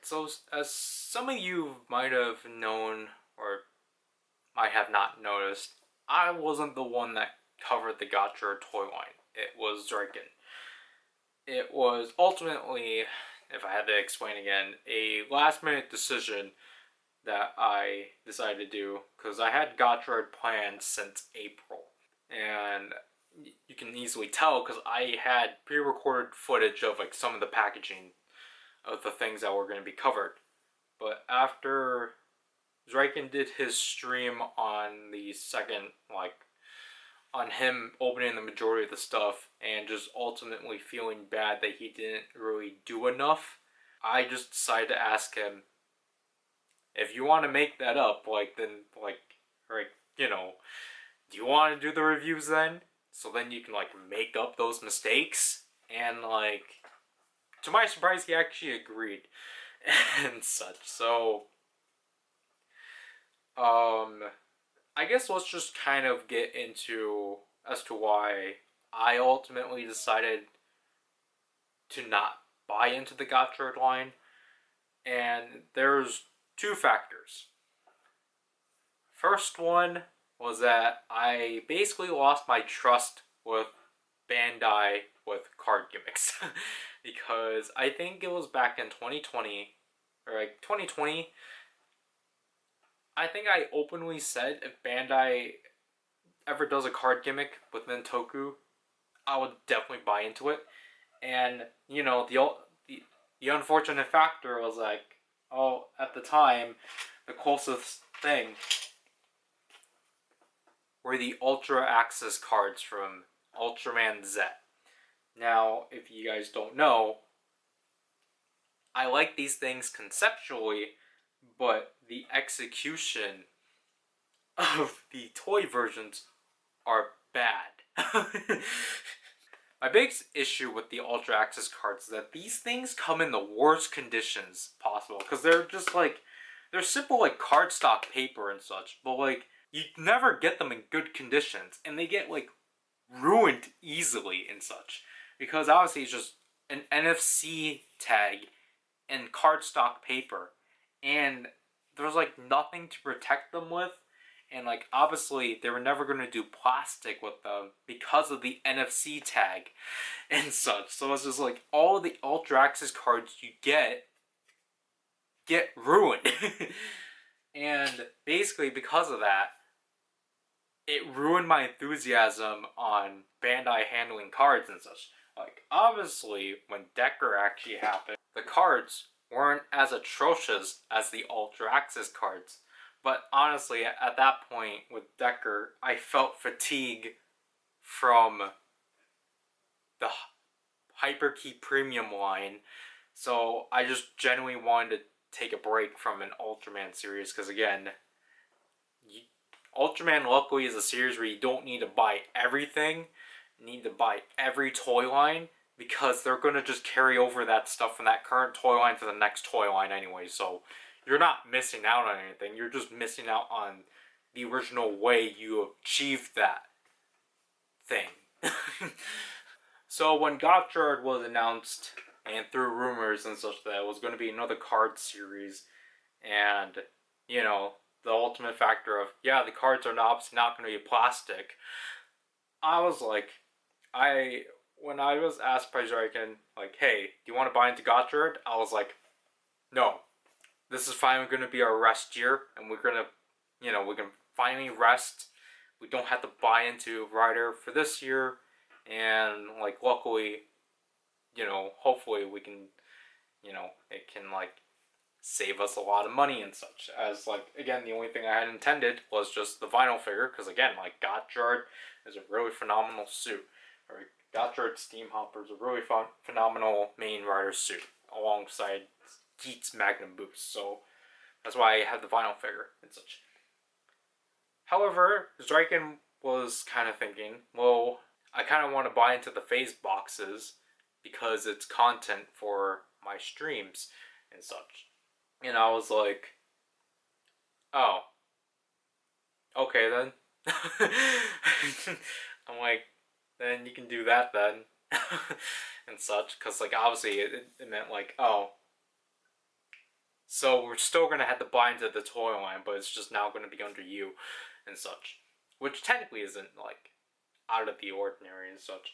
So as some of you might have known or might have not noticed, I wasn't the one that covered the Gotchard toy line. It was Zryken. It was ultimately, if I had to explain again, a last minute decision that I decided to do because I had Gotchard planned since April. And you can easily tell because I had pre-recorded footage of like some of the packaging of the things that were going to be covered. But after Zryken did his stream on the second, on him opening the majority of the stuff and just ultimately feeling bad that he didn't really do enough, I just decided to ask him, if you want to make that up, do you want to do the reviews then? So then you can, make up those mistakes? And, to my surprise, he actually agreed and such. So, I guess let's just kind of get into as to why I ultimately decided to not buy into the Gotchard line. And there's two factors. First one was that I basically lost my trust with Bandai with card gimmicks. Because I think it was back in 2020, or 2020, I think I openly said if Bandai ever does a card gimmick with Nintoku, I would definitely buy into it. And, the unfortunate factor was at the time, the closest thing were the Ultra Axis cards from Ultraman Z. Now, if you guys don't know, I like these things conceptually, but the execution of the toy versions are bad. My biggest issue with the Ultra Axis cards is that these things come in the worst conditions possible. Because they're just they're simple cardstock paper and such, but you never get them in good conditions. And they get ruined easily and such. Because obviously it's just an NFC tag and cardstock paper. And there's nothing to protect them with. And obviously they were never going to do plastic with them because of the NFC tag and such. So it's just all of the Ultra Axis cards you get ruined. And basically because of that, it ruined my enthusiasm on Bandai handling cards and such. Obviously when Decker actually happened, the cards weren't as atrocious as the Ultra Axis cards. But honestly, at that point with Decker, I felt fatigue from the Hyperkey Premium line. So I just genuinely wanted to take a break from an Ultraman series. Because again, Ultraman luckily is a series where you don't need to buy everything. You need to buy every toy line. Because they're going to just carry over that stuff from that current toy line to the next toy line anyway. So you're not missing out on anything. You're just missing out on the original way you achieved that thing. So when Gotchard was announced, and through rumors and such that it was going to be another card series, and, the ultimate factor of, yeah, the cards are not going to be plastic, I was when I was asked by Zryken, hey, do you want to buy into Gotchard? I was no. This is finally going to be our rest year, and we're going to, we can finally rest. We don't have to buy into Rider for this year, and, luckily, hopefully we can, it can, save us a lot of money and such. As, again, the only thing I had intended was just the vinyl figure, because, again, Gotchard is a really phenomenal suit. Or Gotchard Steam Hopper is a really phenomenal main Rider suit, alongside Geet's Magnum boost, so that's why I had the vinyl figure and such. However, Zryken was kind of thinking, well, I kind of want to buy into the phase boxes because it's content for my streams and such. And I was oh, okay then. I'm then you can do that then. And such, because obviously it meant oh, So we're still gonna have to buy into the Toyline, but it's just now gonna be under you and such. Which technically isn't like out of the ordinary and such.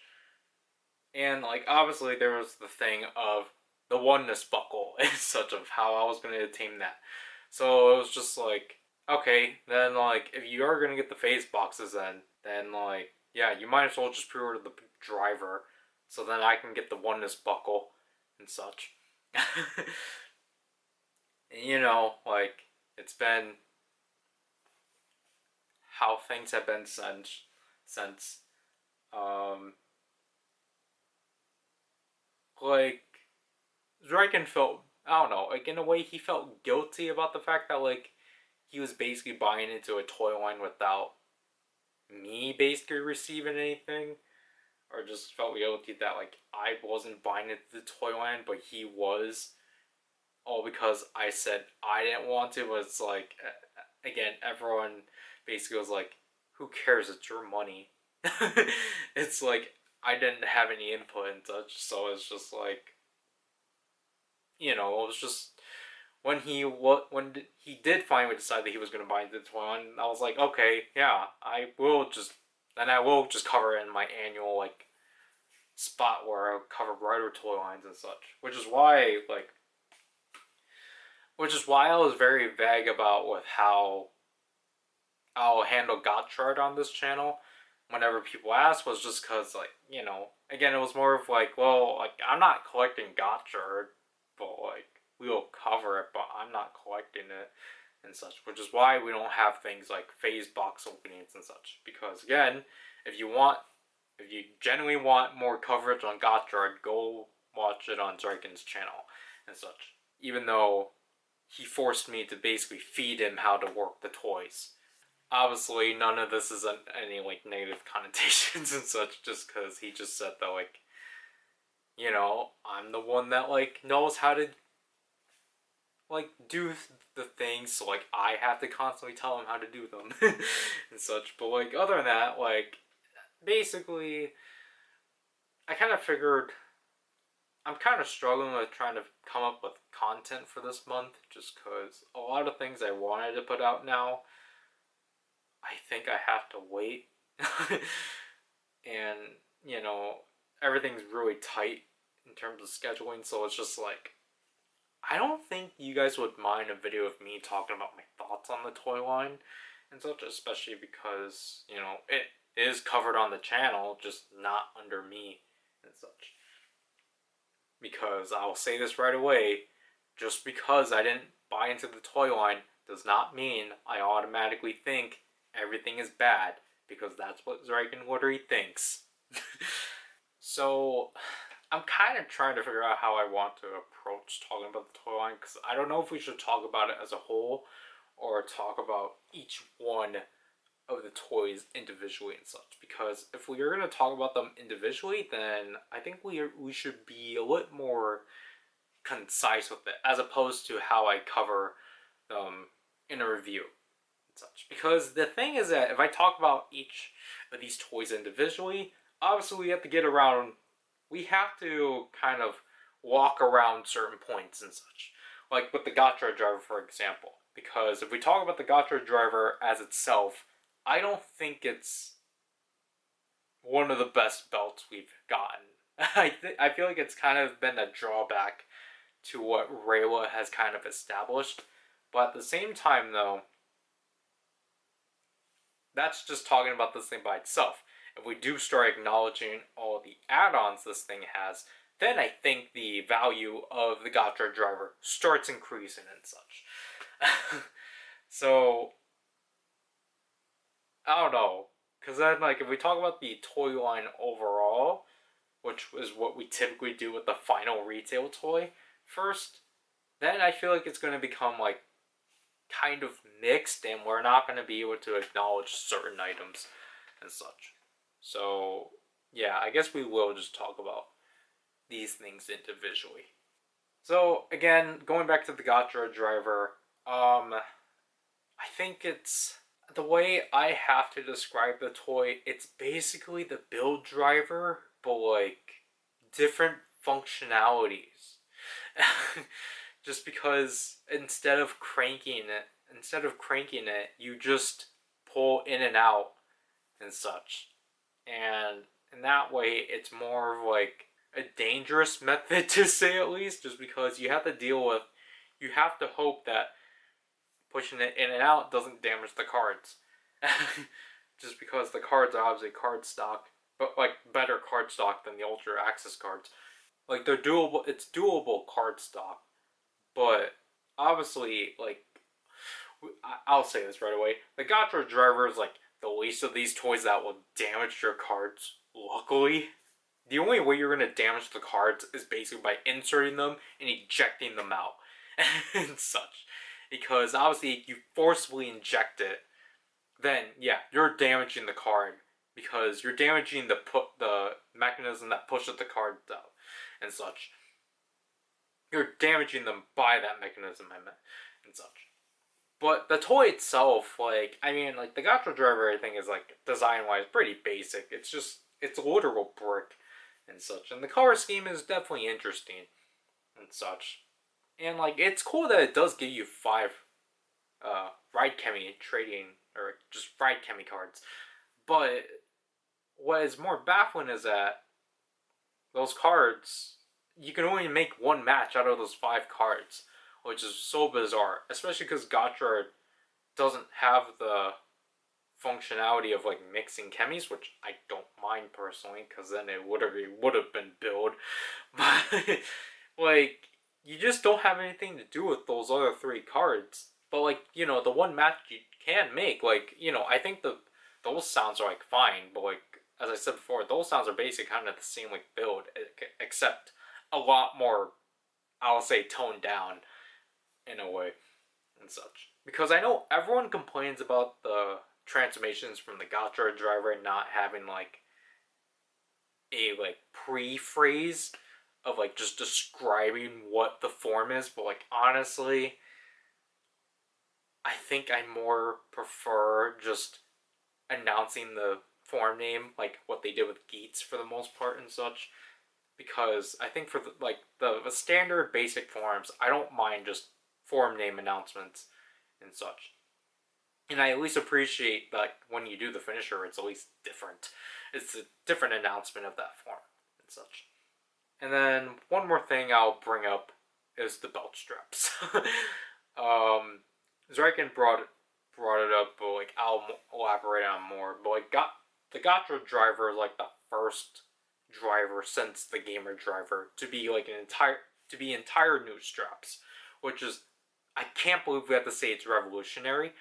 And like obviously there was the thing of the oneness buckle and such, of how I was gonna attain that. So it was just like, okay, then like if you are gonna get the phase boxes, then like yeah, you might as well just pre-order the driver, so then I can get the oneness buckle and such. You know, like it's been how things have been since like Zryken felt, I don't know, like in a way he felt guilty about the fact that like he was basically buying into a toy line without me basically receiving anything, or just felt guilty that like I wasn't buying into the toy line but he was, all because I said I didn't want to. But it's like, again, everyone basically was like, who cares, it's your money. It's like I didn't have any input in such, so it's just like, you know, it was just when he did finally decide that he was going to buy into the toy line, I was like, okay, yeah, I will just cover it in my annual like spot where I cover brighter toy lines and such, which is why I was very vague about with how I'll handle Gotchard on this channel. Whenever people ask, was just because, like, you know, again, it was more of like, well, like I'm not collecting Gotchard, but like we will cover it, but I'm not collecting it and such. Which is why we don't have things like phase box openings and such. Because again, if you genuinely want more coverage on Gotchard, go watch it on Zryken's channel and such. Even though he forced me to basically feed him how to work the toys. Obviously, none of this is any like negative connotations and such, just because he just said that like, you know, I'm the one that like knows how to like do the things, so like I have to constantly tell him how to do them and such. But like other than that, like basically, I kind of figured I'm kind of struggling with trying to come up with content for this month, just because a lot of things I wanted to put out now, I think I have to wait. And, you know, everything's really tight in terms of scheduling, so it's just like, I don't think you guys would mind a video of me talking about my thoughts on the toy line and such, especially because, you know, it is covered on the channel, just not under me and such. Because I'll say this right away, just because I didn't buy into the toy line does not mean I automatically think everything is bad, because that's what Zryken literally thinks. So I'm kind of trying to figure out how I want to approach talking about the toy line, because I don't know if we should talk about it as a whole or talk about each one of the toys individually and such. Because if we are going to talk about them individually, then I think we should be a little more concise with it, as opposed to how I cover them in a review and such. Because the thing is that if I talk about each of these toys individually, obviously we have to get around, we have to kind of walk around certain points and such. Like with the GotcharDriver, for example. Because if we talk about the GotcharDriver as itself, I don't think it's one of the best belts we've gotten. I feel like it's kind of been a drawback to what Reiwa has kind of established. But at the same time, though, that's just talking about this thing by itself. If we do start acknowledging all of the add-ons this thing has, then I think the value of the GotcharDriver starts increasing and such. So I don't know, because then like if we talk about the toy line overall, which is what we typically do with the final retail toy first, then I feel like it's going to become like kind of mixed, and we're not going to be able to acknowledge certain items and such. So yeah, I guess we will just talk about these things individually. So again, going back to the GotcharDriver, I think it's, the way I have to describe the toy, it's basically the build driver, but like different functionalities. just because instead of cranking it, you just pull in and out and such. And in that way, it's more of like a dangerous method to say at least, just because you have to hope that pushing it in and out doesn't damage the cards. Just because the cards are obviously card stock, but like better card stock than the Ultra Access cards. Like they're doable, it's doable card stock, but obviously, like, I'll say this right away, the GotcharDriver is like the least of these toys that will damage your cards. Luckily, the only way you're going to damage the cards is basically by inserting them and ejecting them out and such. Because obviously, if you forcibly inject it, then yeah, you're damaging the card because you're damaging the mechanism that pushes the cards out and such. You're damaging them by that mechanism, I meant, and such. But the toy itself, like, I mean, like, the GotcharDriver, I think, is, like, design-wise, pretty basic. It's a literal brick and such. And the color scheme is definitely interesting and such. And, like, it's cool that it does give you 5 Ride Chemy trading, or just Ride Chemy cards. But what is more baffling is that those cards, you can only make one match out of those 5 cards, which is so bizarre, especially because Gotchard doesn't have the functionality of like mixing chemies, which I don't mind personally, because then it would have been build. But like, you just don't have anything to do with those other 3 cards. But like, you know, the one match you can make, like, you know, I think those sounds are like fine, but like as I said before, those sounds are basically kind of the same like build, except a lot more, I'll say, toned down in a way and such. Because I know everyone complains about the transformations from the GotcharDriver not having like a like pre-phrase of like just describing what the form is, but like honestly, I think I more prefer just announcing the form name, like what they did with Geats for the most part and such. Because I think for the standard basic forms, I don't mind just form name announcements and such. And I at least appreciate that when you do the finisher, it's at least different. It's a different announcement of that form and such. And then one more thing I'll bring up is the belt straps. Zryken brought it up, but like I'll elaborate on more. But like the GotcharDriver is like the first driver since the Gamer Driver to be like entire new straps, which is, I can't believe we have to say it's revolutionary,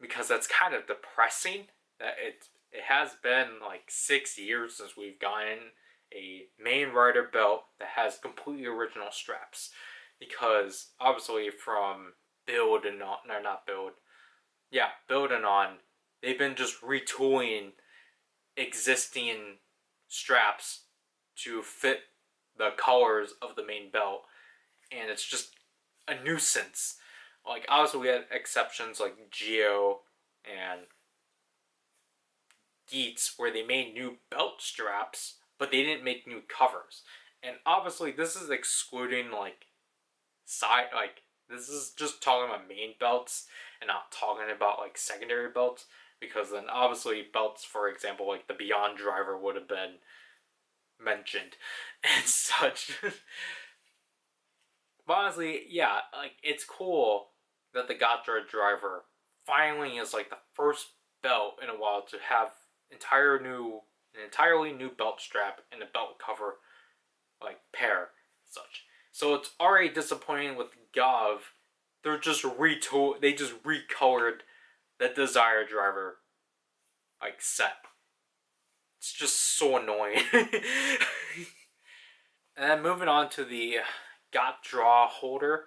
because that's kind of depressing that it has been like 6 years since we've gotten a main rider belt that has completely original straps. Because obviously from build and on, no, not build, yeah, build and on, they've been just retooling existing straps to fit the colors of the main belt, and it's just a nuisance. Like obviously we had exceptions like Geo and Geats where they made new belt straps, but they didn't make new covers. And obviously this is excluding like this is just talking about main belts and not talking about like secondary belts, because then obviously belts, for example, like the Beyond Driver would have been mentioned and such. But honestly, yeah, like it's cool that the GotcharDriver finally is like the first belt in a while to have an entirely new belt strap and a belt cover like pair and such. So it's already disappointing with Gov. They just recolored the DreaDriver like set. It's just so annoying. And then moving on to the Gotchardraw Holder.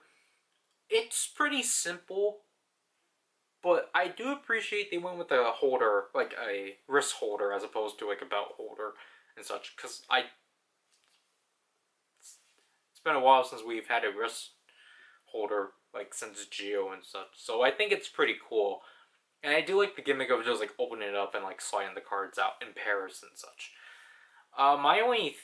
It's pretty simple, but I do appreciate they went with a holder, like a wrist holder, as opposed to like a belt holder and such. Because it's been a while since we've had a wrist holder, like since Geo and such. So I think it's pretty cool. And I do like the gimmick of just like opening it up and like sliding the cards out in pairs and such. My only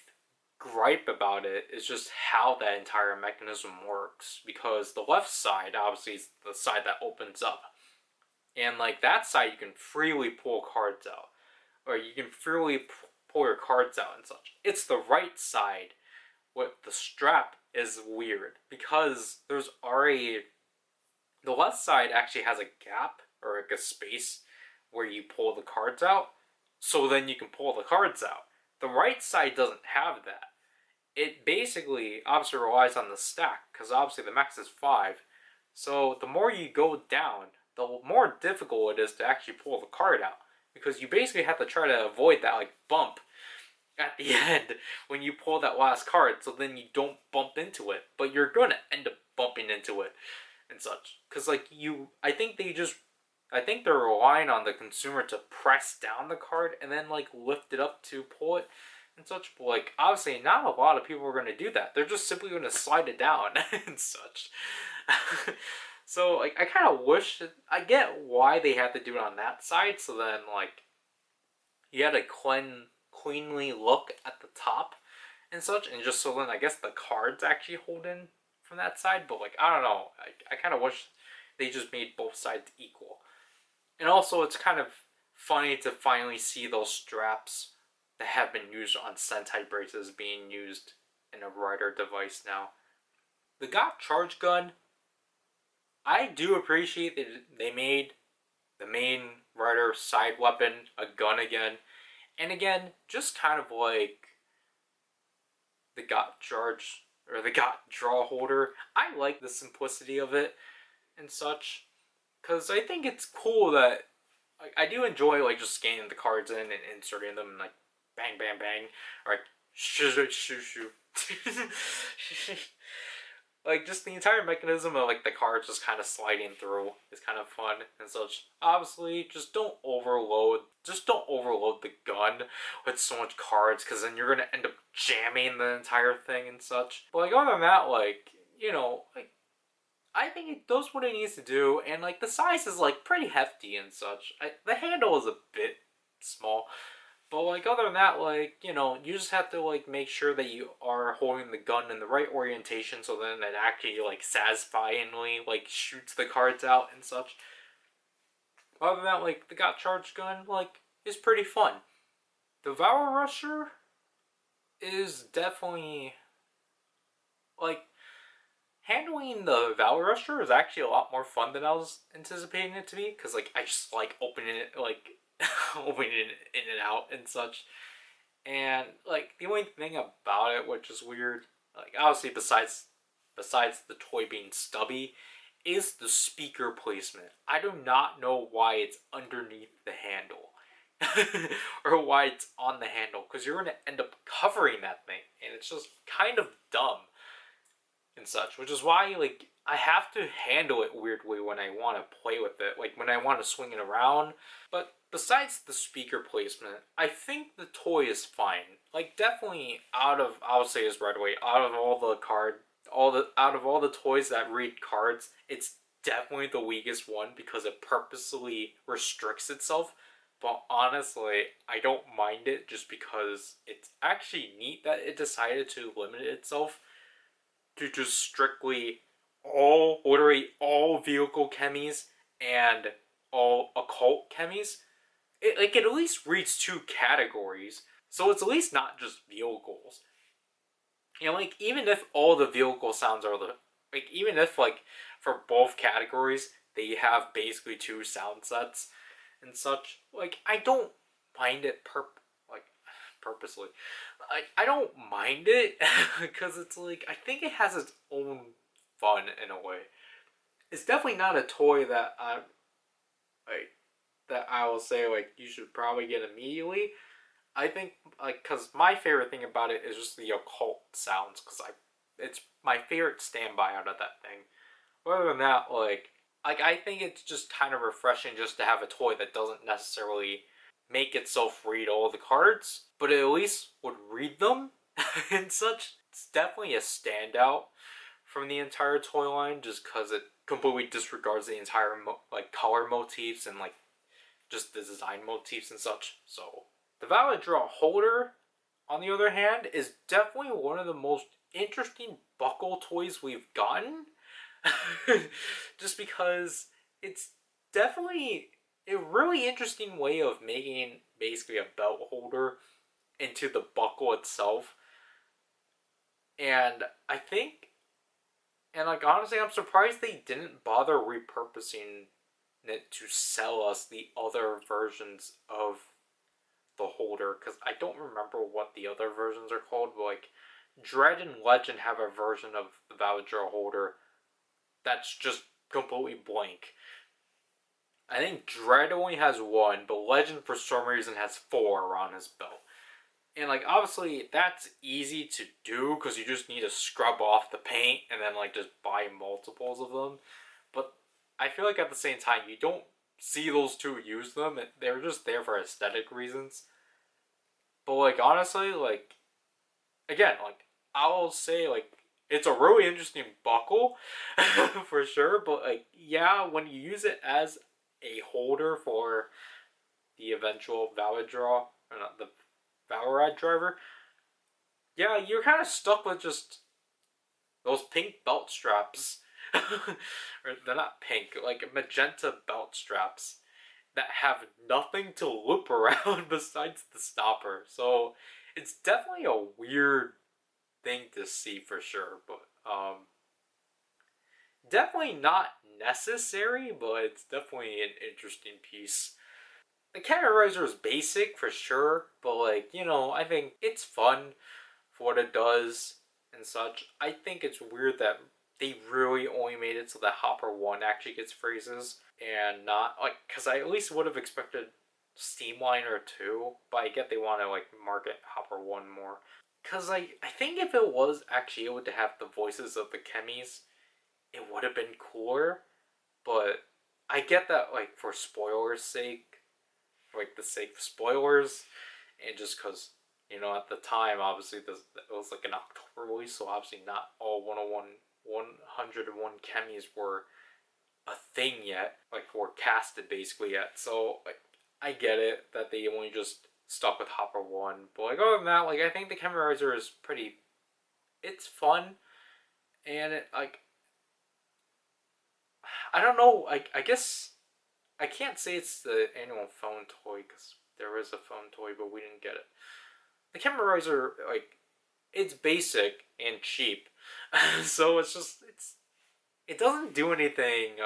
gripe about it is just how that entire mechanism works, because the left side obviously is the side that opens up, and like that side you can freely pull cards out, or you can freely pull your cards out and such. It's the right side with the strap is weird, because there's already, the left side actually has a gap or like a space where you pull the cards out, so then you can pull the cards out. The right side doesn't have that. It basically obviously relies on the stack, because obviously the max is 5. So the more you go down, the more difficult it is to actually pull the card out, because you basically have to try to avoid that like bump at the end when you pull that last card, so then you don't bump into it, but you're gonna end up bumping into it and such, because like I think they're relying on the consumer to press down the card and then like lift it up to pull it and such. But like obviously not a lot of people are going to do that. They're just simply going to slide it down and such. So like I kind of wish I get why they had to do it on that side, so then like you had a cleanly look at the top and such, and just so then I guess the cards actually hold in from that side. But like I don't know, I kind of wish they just made both sides equal. And also it's kind of funny to finally see those straps that have been used on Sentai braces being used in a rider device now. The Gotcharge Gun, I do appreciate that they made the main rider side weapon a gun again. And again, just kind of like the Gotcharge or the Gotchardraw Holder, I like the simplicity of it and such, because I think it's cool that I do enjoy like just scanning the cards in and inserting them and like bang bang bang, or like shoo shoo shoo shoo. Like just the entire mechanism of like the cards just kind of sliding through is kind of fun and such. Obviously, just don't overload the gun with so much cards, because then you're gonna end up jamming the entire thing and such. But like other than that, like, you know, like I think it does what it needs to do, and like the size is like pretty hefty and such. The handle is a bit small, but like other than that, like, you know, you just have to like make sure that you are holding the gun in the right orientation, so then it actually like satisfyingly like shoots the cards out and such. Other than that, like the Gotcharge Gun like is pretty fun. The Valvarusher is definitely like, handling the Valvarusher is actually a lot more fun than I was anticipating it to be, because like I just like opening it, like opening it in and out and such. And like the only thing about it which is weird, like obviously besides the toy being stubby, is the speaker placement. I do not know why it's underneath the handle. Or why it's on the handle, because you're going to end up covering that thing, and it's just kind of dumb and such, which is why like I have to handle it weirdly when I want to play with it, like when I want to swing it around. But besides the speaker placement, I think the toy is fine. Like definitely I would say is right away, out of all the toys that read cards, it's definitely the weakest one, because it purposely restricts itself. But honestly, I don't mind it, just because it's actually neat that it decided to limit itself to just strictly literally all vehicle chemies and all occult chemies. It at least reads 2 categories, so it's at least not just vehicles. You know, like even if all the vehicle sounds are even if like for both categories they have basically 2 sound sets and such, like I don't mind it purposely. I don't mind it because it's like I think it has its own fun in a way. It's definitely not a toy that I will say like you should probably get immediately. I think like, because my favorite thing about it is just the occult sounds, because it's my favorite standby out of that thing. Other than that, like I think it's just kind of refreshing just to have a toy that doesn't necessarily make itself read all the cards, but it at least would read them and such. It's definitely a standout from the entire toy line, just because it completely disregards the entire like color motifs and like just the design motifs and such. So the Valvaradraw Holder, on the other hand, is definitely one of the most interesting buckle toys we've gotten. Just because it's definitely a really interesting way of making basically a belt holder into the buckle itself. And I think, and like honestly, I'm surprised they didn't bother repurposing it to sell us the other versions of the holder, because I don't remember what the other versions are called, but like Dread and Legend have a version of the Valvaradraw Holder that's just completely blank. I think Dread only has one, but Legend for some reason has 4 around his belt. And like obviously that's easy to do because you just need to scrub off the paint and then like just buy multiples of them. But I feel like at the same time you don't see those two use them. They're just there for aesthetic reasons. But like honestly, like again, like I'll say like it's a really interesting buckle for sure. But like yeah, when you use it as a holder for the eventual Valvardraw, or not the Valvarad yeah, you're kind of stuck with just those pink belt straps. Or they're not pink, like magenta belt straps that have nothing to loop around besides the stopper. So it's definitely a weird thing to see for sure, but definitely not necessary, but it's definitely an interesting piece. The Chemy Riser is basic for sure, but like, you know, I think it's fun for what it does and such. I think it's weird that they really only made it so that Hopper 1 actually gets phrases and not like, because I at least would have expected Steamliner 2, but I get they want to like market Hopper 1 more. Because I think if it was actually able to have the voices of the Chemies, it would have been cooler. But I get that like for spoilers' sake, like the sake of spoilers, and just because you know at the time obviously this it was like an October release, so obviously not all 101 chemies were a thing yet, like were casted basically yet. So like I get it that they only just stuck with Hopper 1, but like other than that, like I think the Chemy Riser is pretty. It's fun, and it like I don't know. I guess I can't say it's the annual phone toy because there is a phone toy, but we didn't get it. The Chemy Riser, like, it's basic and cheap, so it's just it doesn't do anything.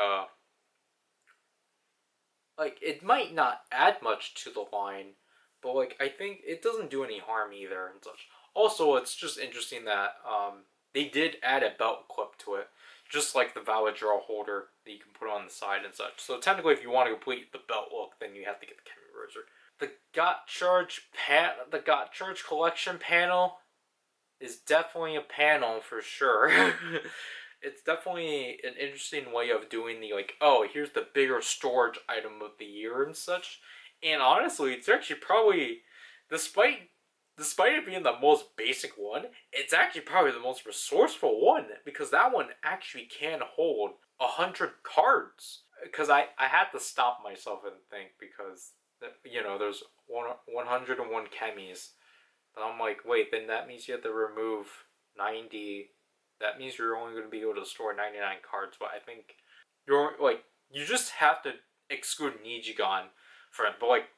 Like it might not add much to the line, but like I think it doesn't do any harm either and such. Also, it's just interesting that they did add a belt clip to it, just like the Valvaradraw Holder that you can put on the side and such. So technically, if you want to complete the belt look, then you have to get the Chemy Riser. The Gotcharge Collection Panel is definitely a panel for sure. It's definitely an interesting way of doing the like, oh, here's the bigger storage item of the year and such. And honestly, it's actually probably, despite despite it being the most basic one, it's actually probably the most resourceful one because that one actually can hold 100 cards. Because I had to stop myself and think because you know there's 101 chemies. But I'm like, wait, then that means you have to remove 90. That means you're only going to be able to store 99 cards. But I think you're like you just have to exclude Nijigon for it. But like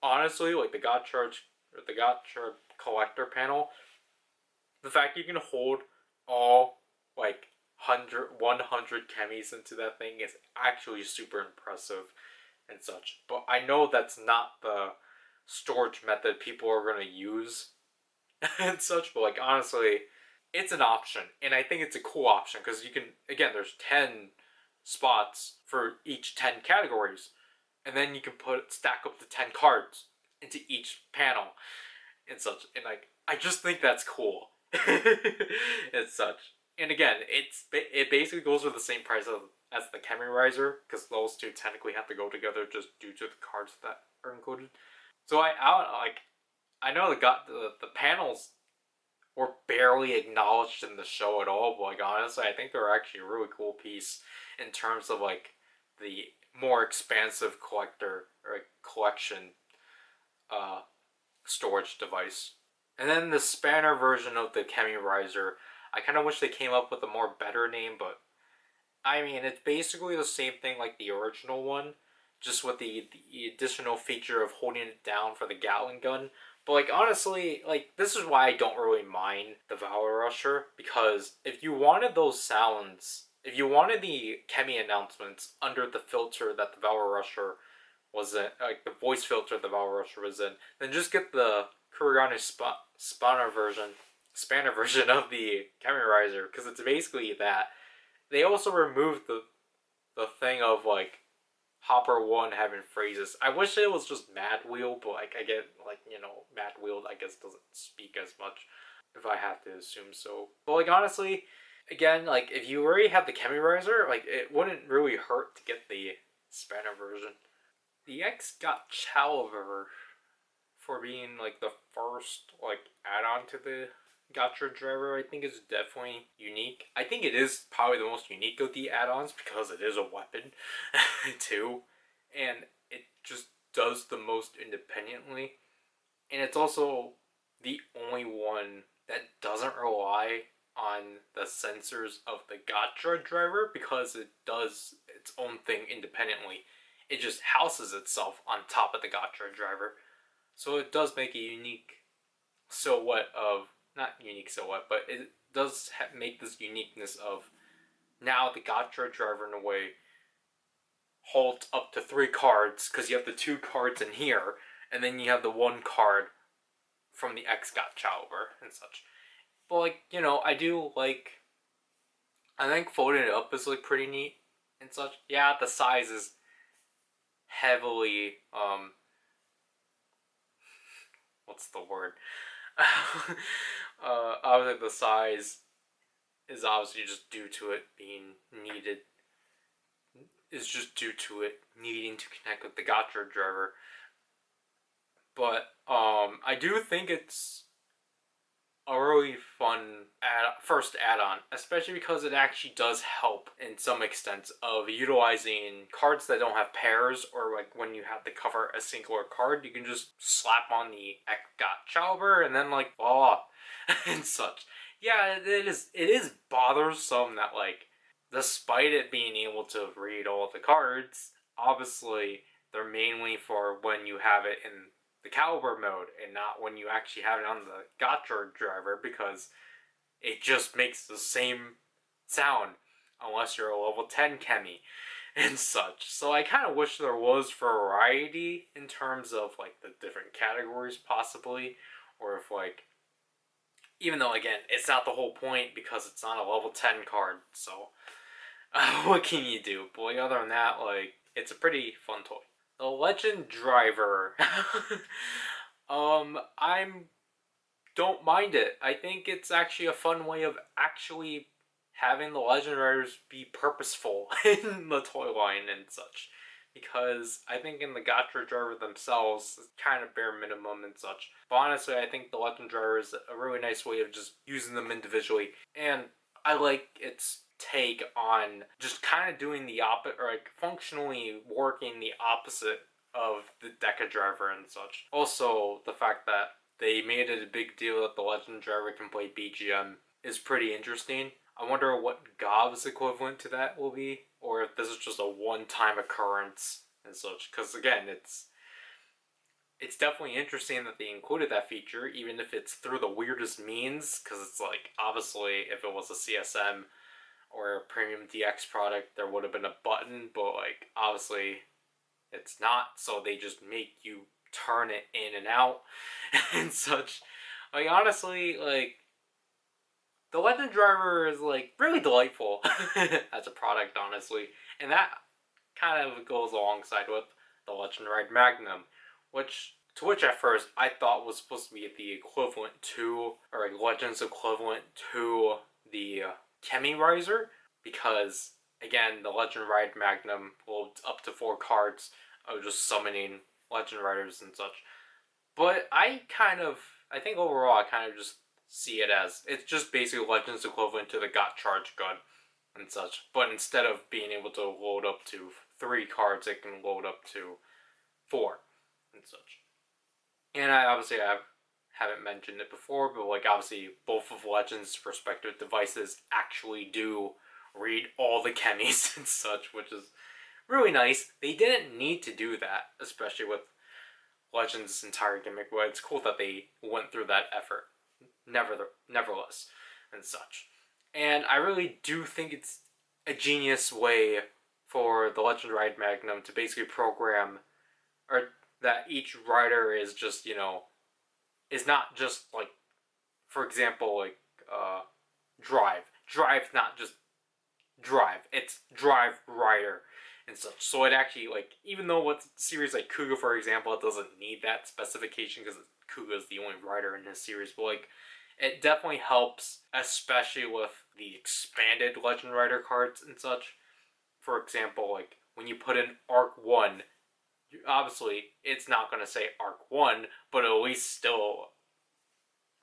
honestly, like the Gotchard collector panel, the fact you can hold all like 100 chemies into that thing is actually super impressive and such. But I know that's not the storage method people are going to use and such, but like honestly, it's an option, and I think it's a cool option because you can again, there's 10 spots for each 10 categories, and then you can stack up the 10 cards into each panel and such, and like I just think that's cool and such. And again, it basically goes for the same price as the Chemy Riser because those two technically have to go together just due to the cards that are included. So I know the panels were barely acknowledged in the show at all, but like honestly, I think they're actually a really cool piece in terms of like the more expansive collector or collection storage device. And then the Spanner version of the Chemy Riser, I kind of wish they came up with a more better name, but I mean, it's basically the same thing like the original one, just with the additional feature of holding it down for the Gatling gun. But like honestly, like this is why I don't really mind the Valvarusher, because if you wanted those sounds, if you wanted the Chemy announcements under the filter that the Valvarusher was in, like the voice filter the Valvarusher was in, then just get the Kurogane spanner version of the Chemy Riser, because it's basically that. They also removed the thing of like Hopper 1 having phrases. I wish it was just Mad Wheel, but like I get like, you know, Mad Wheel I guess doesn't speak as much, if I have to assume so. But like honestly, again, like if you already have the Chemy Riser, like it wouldn't really hurt to get the Spanner version. The Exgotchalibur, for being like the first like add-on to the GotcharDriver, I think is definitely unique. I think it is probably the most unique of the add-ons because it is a weapon too, and it just does the most independently, and it's also the only one that doesn't rely on the sensors of the GotcharDriver because it does its own thing independently. It just houses itself on top of the GotcharDriver. So it does make a unique silhouette of, not unique silhouette, but it does make this uniqueness of now the GotcharDriver in a way holds up to 3 cards, because you have the 2 cards in here, and then you have the 1 card from the Exgotchalibur and such. But like, you know, I do like, I think folding it up is like pretty neat and such. Yeah, the size is heavily, what's the word? Obviously the size is obviously just due to it being needed, is just due to it needing to connect with the GotcharDriver. But I do think it's a really fun first add-on, especially because it actually does help in some extent of utilizing cards that don't have pairs, or like when you have to cover a singular card, you can just slap on the Gotchalibur and then like voila and such. Yeah, it is bothersome that like, despite it being able to read all the cards, obviously they're mainly for when you have it in the caliber mode and not when you actually have it on the GotcharDriver, because it just makes the same sound unless you're a level 10 Chemy and such. So I kind of wish there was variety in terms of like the different categories possibly, or if like, even though again it's not the whole point because it's not a level 10 card, so what can you do? But like, other than that, like, it's a pretty fun toy. The Legendriver. I don't mind it. I think it's actually a fun way of actually having the Legendrivers be purposeful in the toy line and such. Because I think in the Gotchardraver themselves, it's kind of bare minimum and such. But honestly, I think the Legendriver is a really nice way of just using them individually. And I like its take on just kind of doing the opposite, or like functionally working the opposite of the DreaDriver and such. Also, the fact that they made it a big deal that the Legendriver can play BGM is pretty interesting. I wonder what Gov's equivalent to that will be, or if this is just a one-time occurrence and such. Because again, it's definitely interesting that they included that feature, even if it's through the weirdest means. Because it's like, obviously, if it was a CSM or a premium DX product, there would have been a button, but like obviously it's not, so they just make you turn it in and out and such. Like honestly, like the Legendriver is like really delightful as a product, honestly, and that kind of goes alongside with the Legendriver Magnum, which at first I thought was supposed to be the equivalent to, or like Legends equivalent to the Chemy Riser, because again the Legendriver Magnum loads up to 4 cards of just summoning Legendriders and such. But I think overall I kind of just see it as, it's just basically Legends equivalent to the Gotcharge Gun and such, but instead of being able to load up to 3 cards, it can load up to 4 and such. And I obviously haven't mentioned it before, but like obviously both of Legend's respective devices actually do read all the chemies and such, which is really nice. They didn't need to do that, especially with Legend's entire gimmick, but it's cool that they went through that effort, nevertheless, and such. And I really do think it's a genius way for the Legend Ride Magnum to basically program, or that each rider is just, you know, is not just like, for example, like drive. Drive's not just drive, it's drive rider and such. So it actually, like, even though with series like Kuga, for example, it doesn't need that specification because Kuga is the only rider in this series, but like, it definitely helps, especially with the expanded Legend Rider cards and such. For example, like, when you put in Arc 1, obviously, it's not going to say Arc 1, but it'll at least still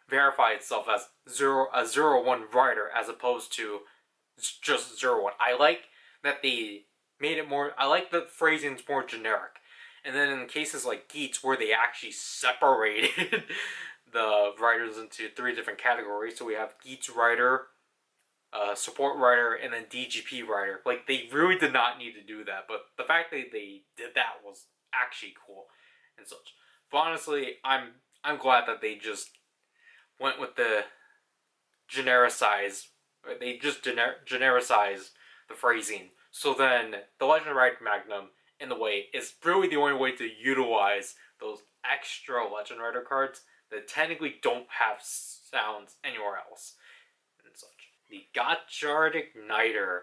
verify itself as a 0-1 rider as opposed to just 0-1. I like that they made it more, I like the phrasing's more generic. And then in cases like Geats, where they actually separated the riders into 3 different categories, so we have Geats rider, support rider, and then DGP rider. Like, they really did not need to do that, but the fact that they did that was actually cool and such. But honestly, I'm glad that they just went with the genericize. They just genericize the phrasing. So then the Legend Ride Magnum, in the way, is really the only way to utilize those extra Legend Rider cards that technically don't have sounds anywhere else and such. The Gotcharigniter.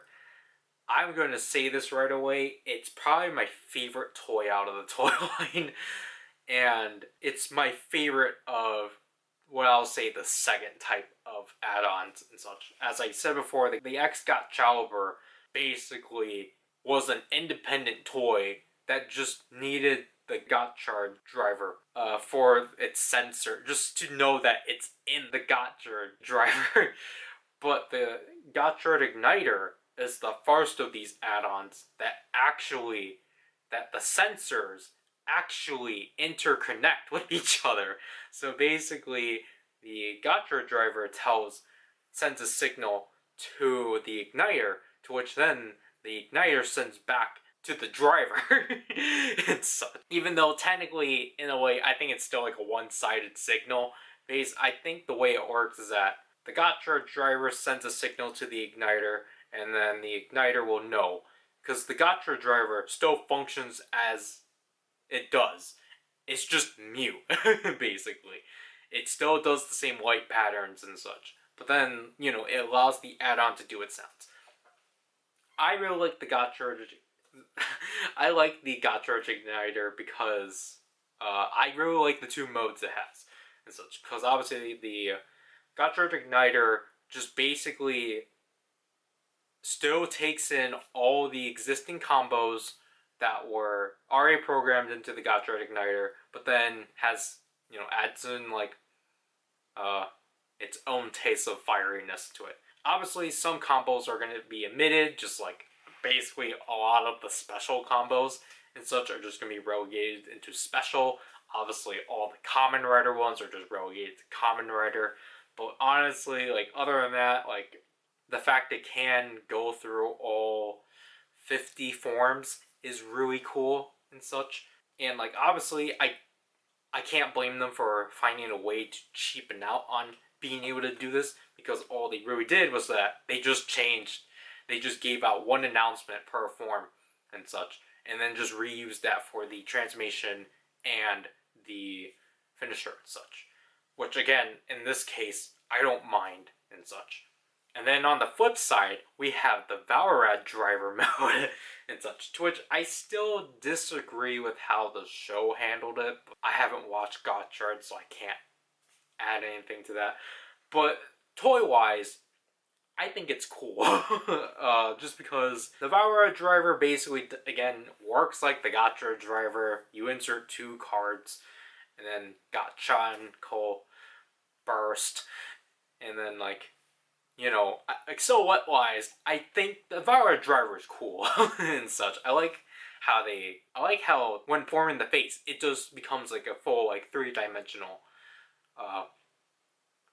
I'm going to say this right away. It's probably my favorite toy out of the toy line. And it's my favorite of what I'll say the second type of add-ons and such. As I said before, the Exgotchalibur basically was an independent toy that just needed the GotcharDriver for its sensor, just to know that it's in the GotcharDriver. But the Gotcharigniter is the first of these add-ons that the sensors actually interconnect with each other. So basically, the GotcharDriver sends a signal to the igniter, to which then the igniter sends back to the driver. And so, even though technically, in a way, I think it's still like a one-sided signal, I think the way it works is that the GotcharDriver sends a signal to the igniter, and then the igniter will know. Because the GotcharDriver still functions as it does. It's just mute, basically. It still does the same light patterns and such. But then, you know, it allows the add-on to do its sounds. I really like the I like the Gotchardigniter because I really like the 2 modes it has and such. Because obviously the Gotchardigniter just basically still takes in all the existing combos that were already programmed into the Gotchardigniter, but then has, you know, adds in like its own taste of fieriness to it. Obviously, some combos are going to be omitted, just like basically a lot of the special combos and such are just going to be relegated into special. Obviously, all the Kamen Rider ones are just relegated to Kamen Rider. But honestly, like, other than that, like, the fact it can go through all 50 forms is really cool and such. And, like, obviously, I can't blame them for finding a way to cheapen out on being able to do this, because all they really did was that they just gave out 1 announcement per form and such, and then just reused that for the transformation and the finisher and such. Which, again, in this case, I don't mind and such. And then on the flip side, we have the Valvaradraw mode and such, to which I still disagree with how the show handled it. I haven't watched Gotchard, so I can't add anything to that. But toy-wise, I think it's cool. Just because the Valvarusher basically, again, works like the GotcharDriver. You insert 2 cards, and then Gotchancollection burst, and then, like, you know, like, so what wise, I think the Valvarusher is cool and such. I like how when forming the face, it just becomes like a full, like, 3-dimensional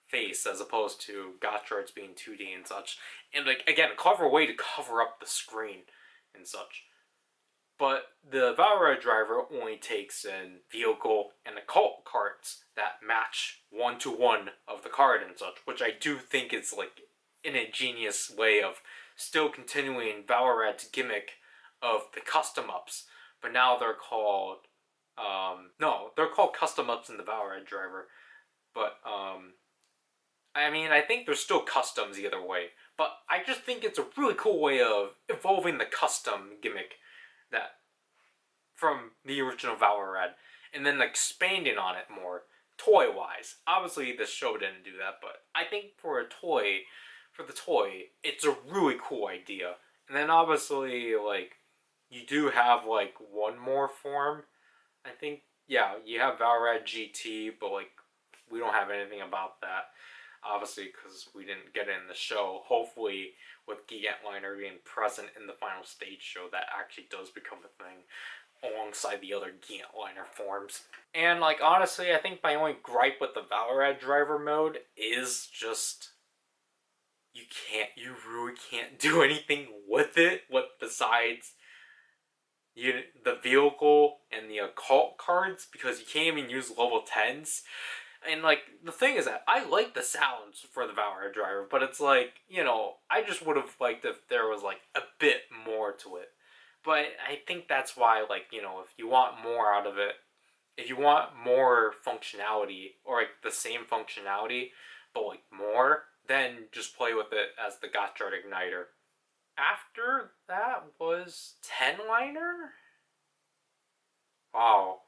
face as opposed to Gotchards being 2D and such. And like again, a clever way to cover up the screen and such. But the Valvarusher only takes in vehicle and occult cards that match 1-to-1 of the card and such, which I do think is like an ingenious way of still continuing Valvarad's gimmick of the custom ups, but now they're called no, they're called custom ups in the Valvarusher, but I mean, I think there's still customs either way, but I just think it's a really cool way of evolving the custom gimmick that from the original Valvarad, and then expanding on it more toy-wise. Obviously, the show didn't do that, but I think for the toy, it's a really cool idea. And then obviously, like, you do have like one more form. I think, yeah, you have Valvarad GT, but like we don't have anything about that. Obviously, because we didn't get it in the show. Hopefully, with Gigantliner being present in the final stage show, that actually does become a thing alongside the other Gigantliner forms. And like honestly, I think my only gripe with the Valvaradraw mode is just you really can't do anything with it besides the vehicle and the occult cards, because you can't even use level 10s. And like the thing is that I like the sounds for the Valvarusher, but it's like, you know, I just would have liked if there was like a bit more to it. But I think that's why, like, you know, if you want more out of it, if you want more functionality, or like the same functionality, but like more, then just play with it as the Gotcharigniter. After that was Tenliner? Wow.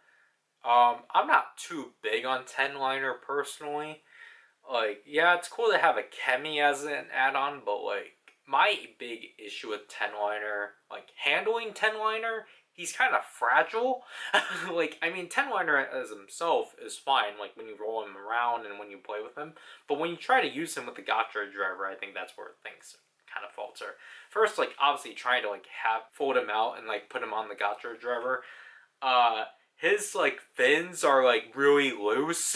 I'm not too big on Tenliner personally. Like, yeah, it's cool to have a Chemy as an add-on, but like, my big issue with Tenliner, like handling Tenliner, he's kind of fragile. Like, I mean, Tenliner as himself is fine, like when you roll him around and when you play with him, but when you try to use him with the GotcharDriver, I think that's where things kind of falter. First, like, obviously trying to like fold him out and like put him on the GotcharDriver. His like fins are like really loose.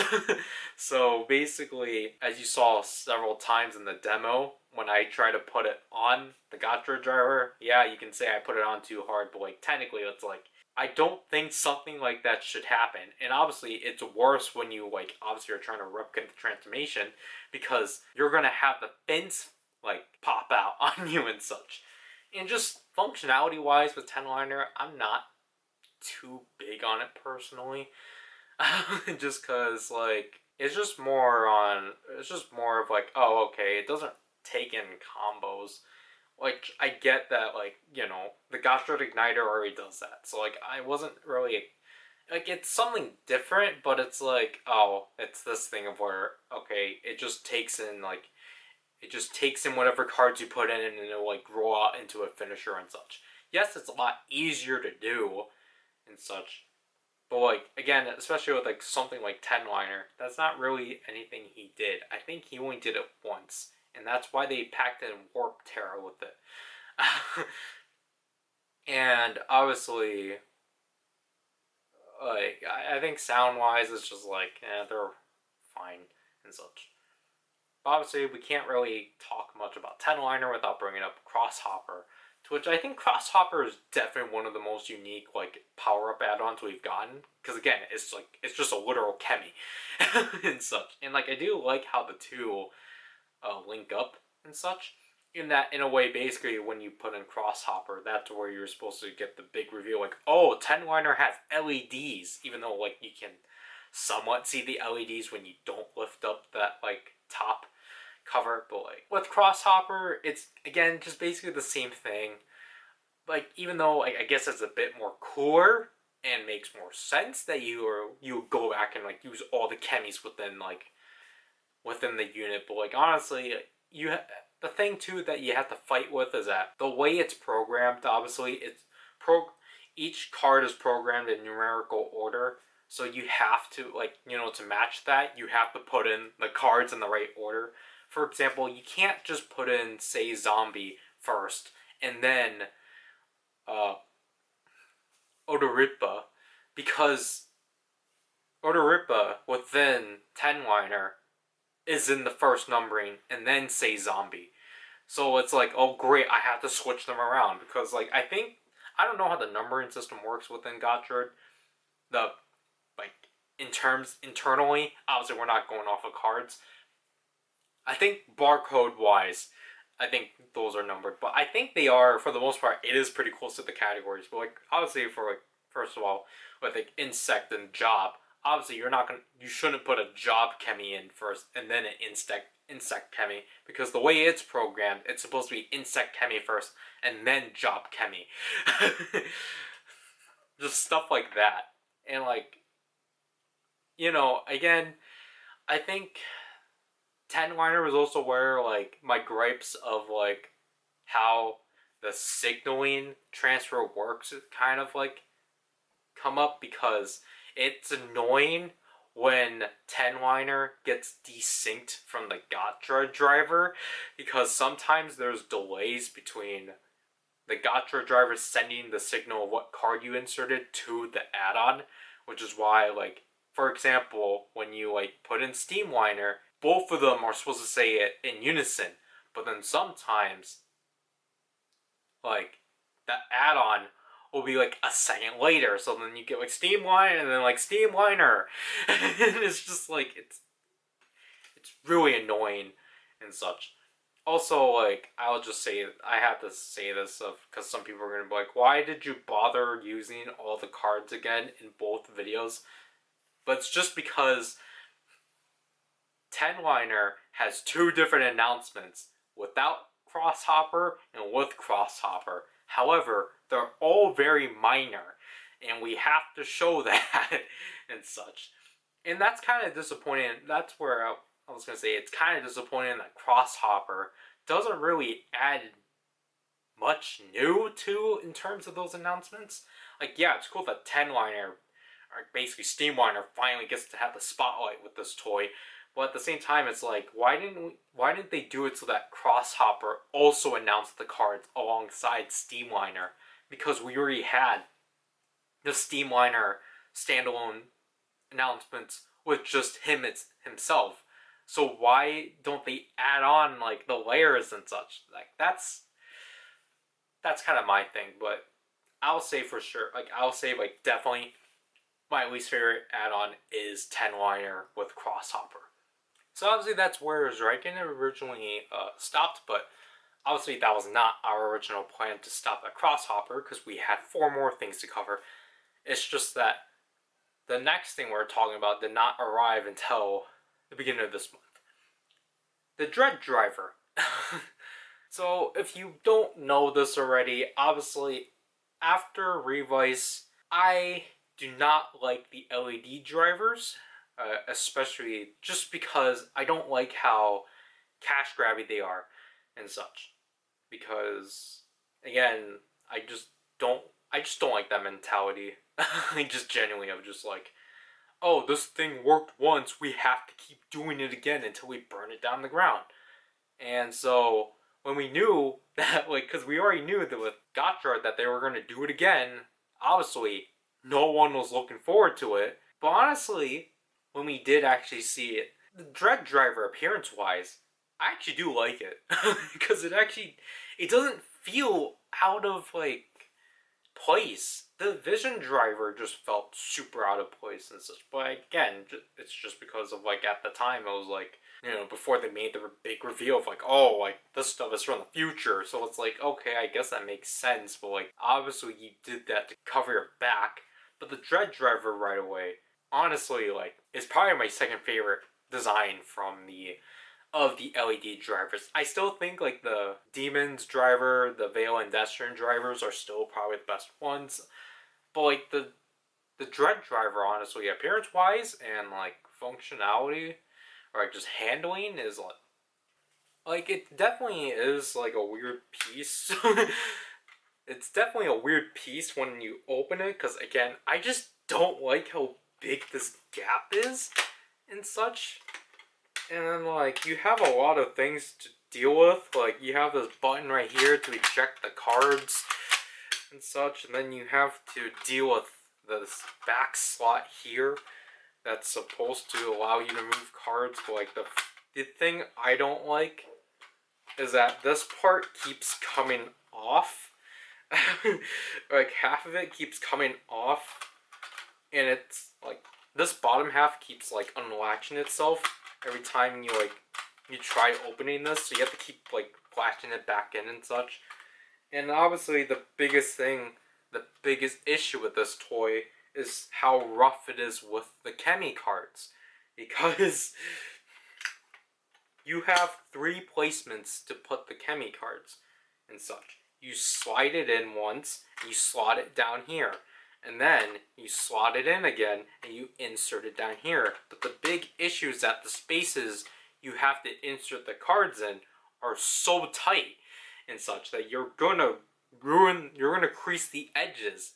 So basically, as you saw several times in the demo, when I try to put it on the GotcharDriver, yeah, you can say I put it on too hard, but like technically it's like, I don't think something like that should happen. And obviously it's worse when you like obviously are trying to replicate the transformation, because you're gonna have the fins like pop out on you and such. And just functionality wise with Tenliner, I'm not too big on it personally. Just because like it's just more of like, oh okay, it doesn't take in combos. Like I get that, like, you know, the Gotcharigniter already does that, so like I wasn't really like, it's something different, but it's like, oh, it's this thing of where, okay, it just takes in whatever cards you put in and it'll like roll out into a finisher and such. Yes, it's a lot easier to do and such, but like again, especially with like something like Tenliner, that's not really anything he did. I think he only did it once, and that's why they packed in Warp Terror with it. And obviously, like I think sound wise, it's just like, they're fine and such. But obviously, we can't really talk much about Tenliner without bringing up Crosshopper, to which I think Crosshopper is definitely one of the most unique like power-up add-ons we've gotten. Because again, it's just a literal Chemy and such. And like I do like how the two link up and such. In that, in a way, basically when you put in Crosshopper, that's where you're supposed to get the big reveal. Like, oh, Tenliner has LEDs, even though like you can somewhat see the LEDs when you don't lift up that like top cover. But like with Crosshopper, it's again just basically the same thing. Like, even though I guess it's a bit more cooler and makes more sense that you go back and like use all the chemies within the unit. But like honestly, the thing too that you have to fight with is that the way it's programmed, obviously each card is programmed in numerical order. So you have to, like, you know, to match that, you have to put in the cards in the right order. For example, you can't just put in, say, Zombie first, and then Odoripa, because Odoripa within Tenliner is in the first numbering, and then say zombie. So it's like, oh great, I have to switch them around, because like I don't know how the numbering system works within Gotchard. The like in terms internally, obviously we're not going off of cards. I think barcode wise, I think those are numbered, but I think they are, for the most part, it is pretty close to the categories. But like obviously for like, first of all, with like insect and job, obviously you shouldn't put a job Chemy in first and then an insect Chemy, because the way it's programmed, it's supposed to be insect Chemy first and then job Chemy. Just stuff like that. And like, again, I think Tenliner was also where like my gripes of like how the signaling transfer works kind of like come up, because it's annoying when Tenliner gets desynced from the GotcharDriver, because sometimes there's delays between the GotcharDriver sending the signal of what card you inserted to the add-on, which is why, like, for example, when you like put in Steamliner, both of them are supposed to say it in unison, but then sometimes like that add-on will be like a second later, so then you get like Steamliner and then like Steamliner. And it's just like it's really annoying and such. Also, like, I'll just say, I have to say this because some people are gonna be like, why did you bother using all the cards again in both videos? But it's just because Tenliner has two different announcements, without Crosshopper and with Crosshopper. However, they're all very minor, and we have to show that and such. And that's kind of disappointing. That's where I was going to say, it's kind of disappointing that Crosshopper doesn't really add much new to in terms of those announcements. Like, yeah, it's cool that Tenliner, or basically Steamliner, finally gets to have the spotlight with this toy. But at the same time, it's like, why didn't they do it so that Crosshopper also announced the cards alongside Steamliner? Because we already had the Steamliner standalone announcements with just himself. So why don't they add on like the layers and such? Like that's kind of my thing. But I'll say for sure, like definitely my least favorite add-on is Tenliner with Crosshopper. So obviously that's where Zryken originally stopped, but obviously that was not our original plan to stop at Crosshopper, because we had 4 more things to cover. It's just that the next thing we're talking about did not arrive until the beginning of this month. The DreaDriver. So if you don't know this already, obviously after Revice, I do not like the LED drivers. Especially just because I don't like how cash grabby they are and such. Because again, I just don't like that mentality. I just genuinely am just like, oh, this thing worked once, we have to keep doing it again until we burn it down the ground. And so when we knew that, like, because we already knew that with Gotchard that they were going to do it again, obviously no one was looking forward to it. But honestly, when we did actually see it, the DreaDriver appearance-wise, I actually do like it. Because it doesn't feel out of, like, place. The Vision Driver just felt super out of place and such. But again, it's just because of, like, at the time, it was like, before they made the big reveal of, like, oh, like, this stuff is from the future. So it's like, okay, I guess that makes sense. But, like, obviously you did that to cover your back. But the DreaDriver right away, honestly, like, is probably my second favorite design from the LED drivers. I still think like the Demon's driver, the Veil and Destron drivers are still probably the best ones. But like the DreaDriver, honestly, appearance wise and like functionality or like just handling is like it definitely is like a weird piece. It's definitely a weird piece when you open it, because again, I just don't like how big this gap is and such. And then like you have a lot of things to deal with. Like you have this button right here to eject the cards and such, and then you have to deal with this back slot here that's supposed to allow you to move cards, but like the thing I don't like is that this part keeps coming off. Like half of it keeps coming off, and it's like this bottom half keeps like unlatching itself every time you try opening this, so you have to keep like latching it back in and such. And obviously the biggest issue with this toy is how rough it is with the Chemy cards, because you have 3 placements to put the Chemy cards and such. You slide it in once, you slot it down here, and then you slot it in again and you insert it down here. But the big issue is that the spaces you have to insert the cards in are so tight and such that you're gonna crease the edges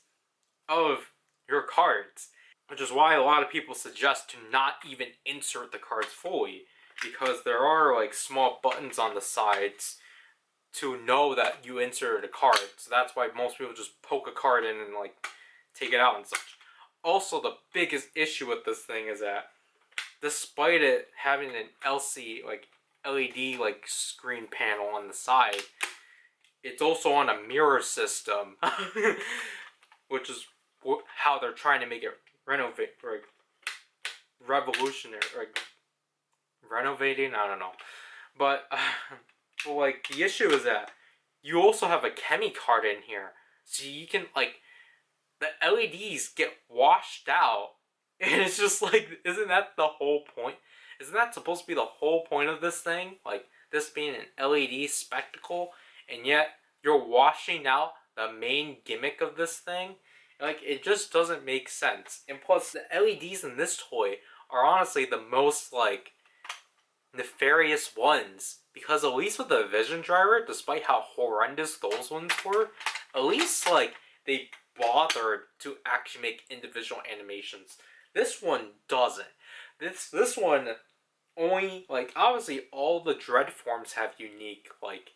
of your cards, which is why a lot of people suggest to not even insert the cards fully, because there are like small buttons on the sides to know that you inserted a card. So that's why most people just poke a card in and like take it out and such. Also, the biggest issue with this thing is that despite it having an LED like screen panel on the side, it's also on a mirror system, which is how they're trying to make it revolutionary, like renovating. I don't know, but like the issue is that you also have a Chemy card in here, so you can like the LEDs get washed out, and it's just like, isn't that the whole point? Isn't that supposed to be the whole point of this thing? Like this being an LED spectacle, and yet you're washing out the main gimmick of this thing? Like, it just doesn't make sense. And plus, the LEDs in this toy are honestly the most like nefarious ones, because at least with the Legendriver, despite how horrendous those ones were, at least like they bothered to actually make individual animations. This one doesn't. This one only, like, obviously all the Dread forms have unique like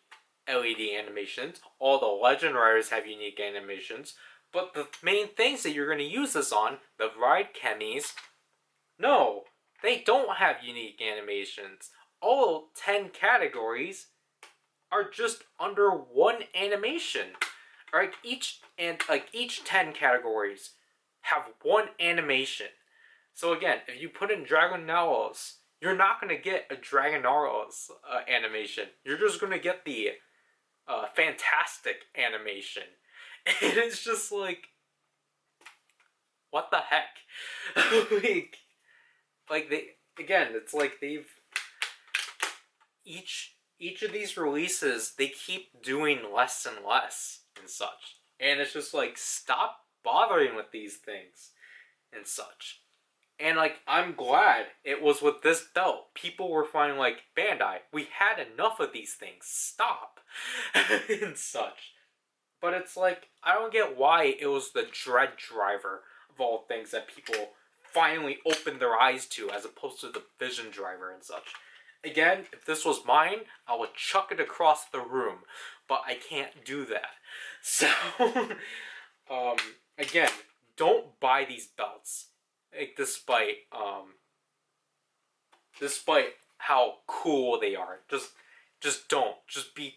LED animations, all the Legendriders have unique animations, but the main things that you're going to use this on, the Ride Chemies, no, they don't have unique animations. All 10 categories are just under one animation. Right? Each 10 categories have one animation. So again, if you put in Dragonalos, you're not going to get a Dragonalos animation. You're just going to get the fantastic animation. And it's just like, what the heck? like they, again, it's like they've each of these releases, they keep doing less and less and such, and it's just like, stop bothering with these things and such. And like, I'm glad it was with this belt. People were finding like, Bandai, we had enough of these things, stop. And such. But it's like, I don't get why it was the DreaDriver of all things that people finally opened their eyes to, as opposed to the Legendriver and such. Again, if this was mine, I would chuck it across the room, but I can't do that. So, again, don't buy these belts. Like, despite how cool they are, just don't. Just be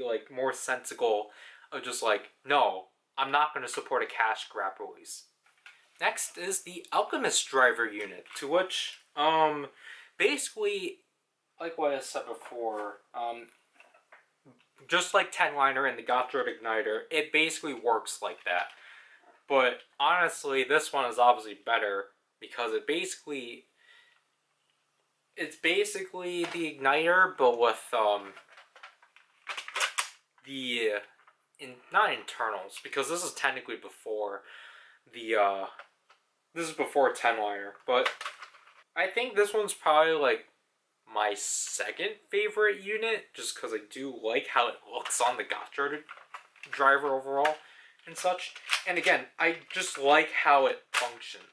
like more sensible of just like, no, I'm not going to support a cash grab release. Next is the Alchemist driver unit, to which, basically, like what I said before, just like Tenliner and the Gotcharigniter, it basically works like that. But honestly, this one is obviously better, because it's basically the igniter, but with not internals, because this is technically before this is before Tenliner, but I think this one's probably like my second favorite unit, just because I do like how it looks on the GotcharDriver overall and such. And again, I just like how it functions.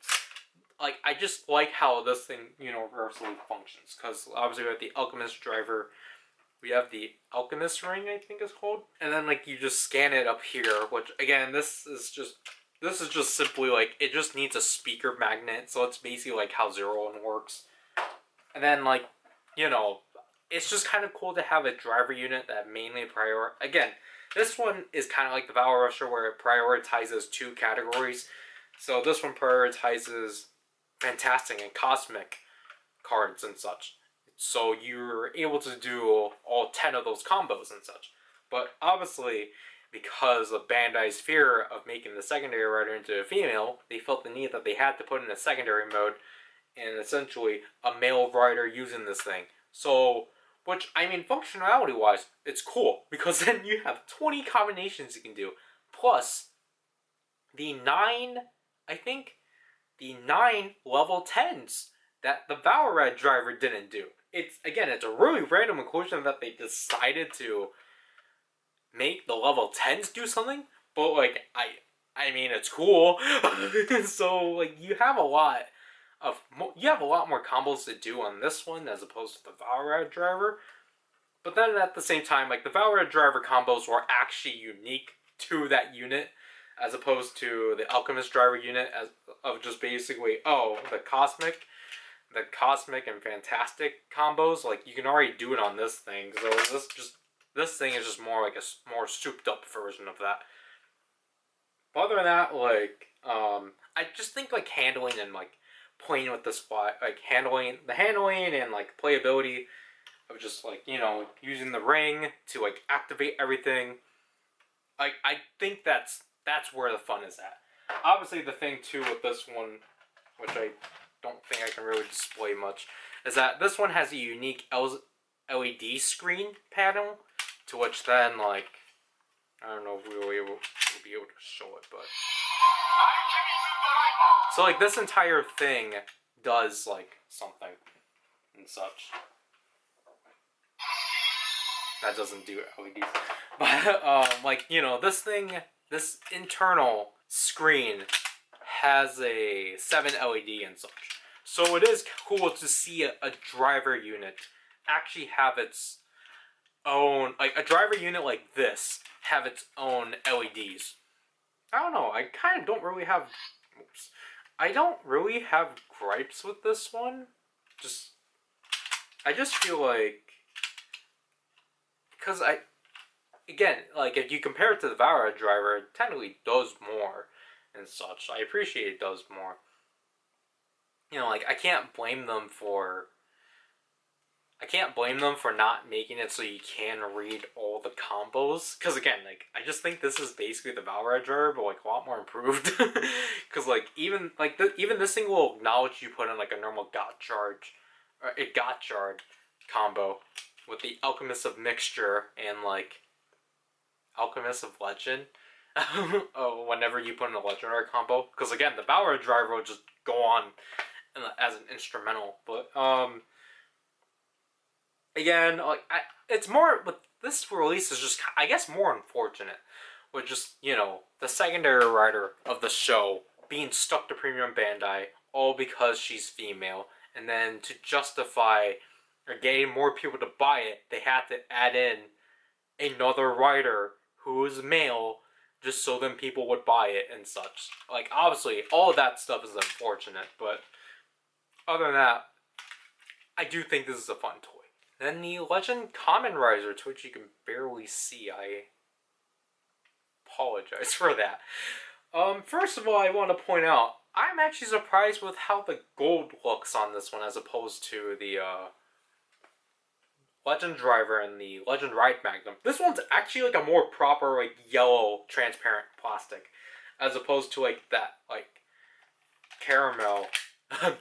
Like, I just like how this thing universally functions, because obviously we have the Alchemist driver, we have the Alchemist ring, I think it's called, and then like you just scan it up here, which again, this this is just simply like, it just needs a speaker magnet, so it's basically like how Zero One works. And then like, you know, it's just kind of cool to have a driver unit that mainly again, this one is kind of like the Valvarusher where it prioritizes 2 categories. So this one prioritizes fantastic and cosmic cards and such. So you're able to do all 10 of those combos and such. But obviously, because of Bandai's fear of making the secondary rider into a female, they felt the need that they had to put in a secondary mode and essentially a male rider using this thing. So, which, I mean, functionality-wise, it's cool, because then you have 20 combinations you can do, plus the 9, I think, the 9 level 10s that the DreaDriver didn't do. It's, again, it's a really random inclusion that they decided to make the level 10s do something, but, like, I mean, it's cool. So, like, you have a lot more combos to do on this one as opposed to the Valvarusher. But then at the same time, like, the Valvarusher combos were actually unique to that unit, as opposed to the Alchemist driver unit of just basically, oh, the cosmic and fantastic combos. Like, you can already do it on this thing. So this thing is just more like a more souped up version of that. But other than that, like, I just think like handling and like playing with the spot, like handling and like playability of just like, you know, using the ring to like activate everything. I think that's where the fun is at. Obviously, the thing too with this one, which I don't think I can really display much, is that this one has a unique LED screen panel, to which then like, I don't know if we'll be able to show it, but so like this entire thing does like something and such. That doesn't do LEDs, but like, you know, this internal screen has a 7 LED and such. So it is cool to see a driver unit actually have its own, like a driver unit like this have its own LEDs. I don't know, I kind of don't really have, I don't really have gripes with this one. I just feel like, because again, like if you compare it to the Valvarusher, it technically does more and such. I appreciate it does more. You know, like I can't blame them for not making it so you can read all the combos. Because again, like I just think this is basically the Valvarusher, but like a lot more improved. Because like even this thing will acknowledge you put in like a normal Gotchard combo with the Alchemist of Mixture and like Alchemist of Legend. Oh, whenever you put in a legendary combo, because again, the Valvarusher will just go on as an instrumental. But again, like it's more with this release is just, I guess, more unfortunate with just, you know, the secondary writer of the show being stuck to Premium Bandai all because she's female, and then to justify or getting more people to buy it, they had to add in another writer who is male just so then people would buy it and such. Like, obviously, all of that stuff is unfortunate, but other than that, I do think this is a fun toy. Then the Legend Chemy Riser, to which you can barely see. I apologize for that. First of all, I want to point out, I'm actually surprised with how the gold looks on this one as opposed to the Legendriver and the Legendriver Magnum. This one's actually like a more proper like yellow transparent plastic, as opposed to like that like caramel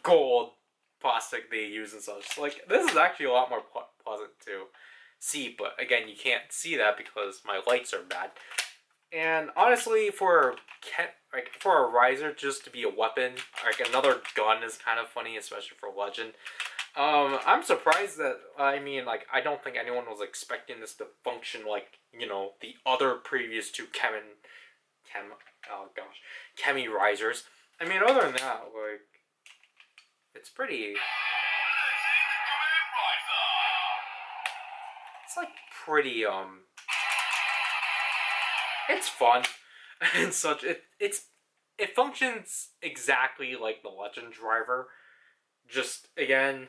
gold plastic they use and such. Like this is actually a lot more pleasant to see, but again, you can't see that because my lights are bad. And honestly, for a riser just to be a weapon, like another gun, is kind of funny, especially for Legend. I'm surprised that, I mean, like, I don't think anyone was expecting this to function like, you know, the other previous two Chemy Risers. I mean, other than that, like, it's pretty... It's, like, pretty, it's fun and such. It's it functions exactly like the Legendriver. Just again,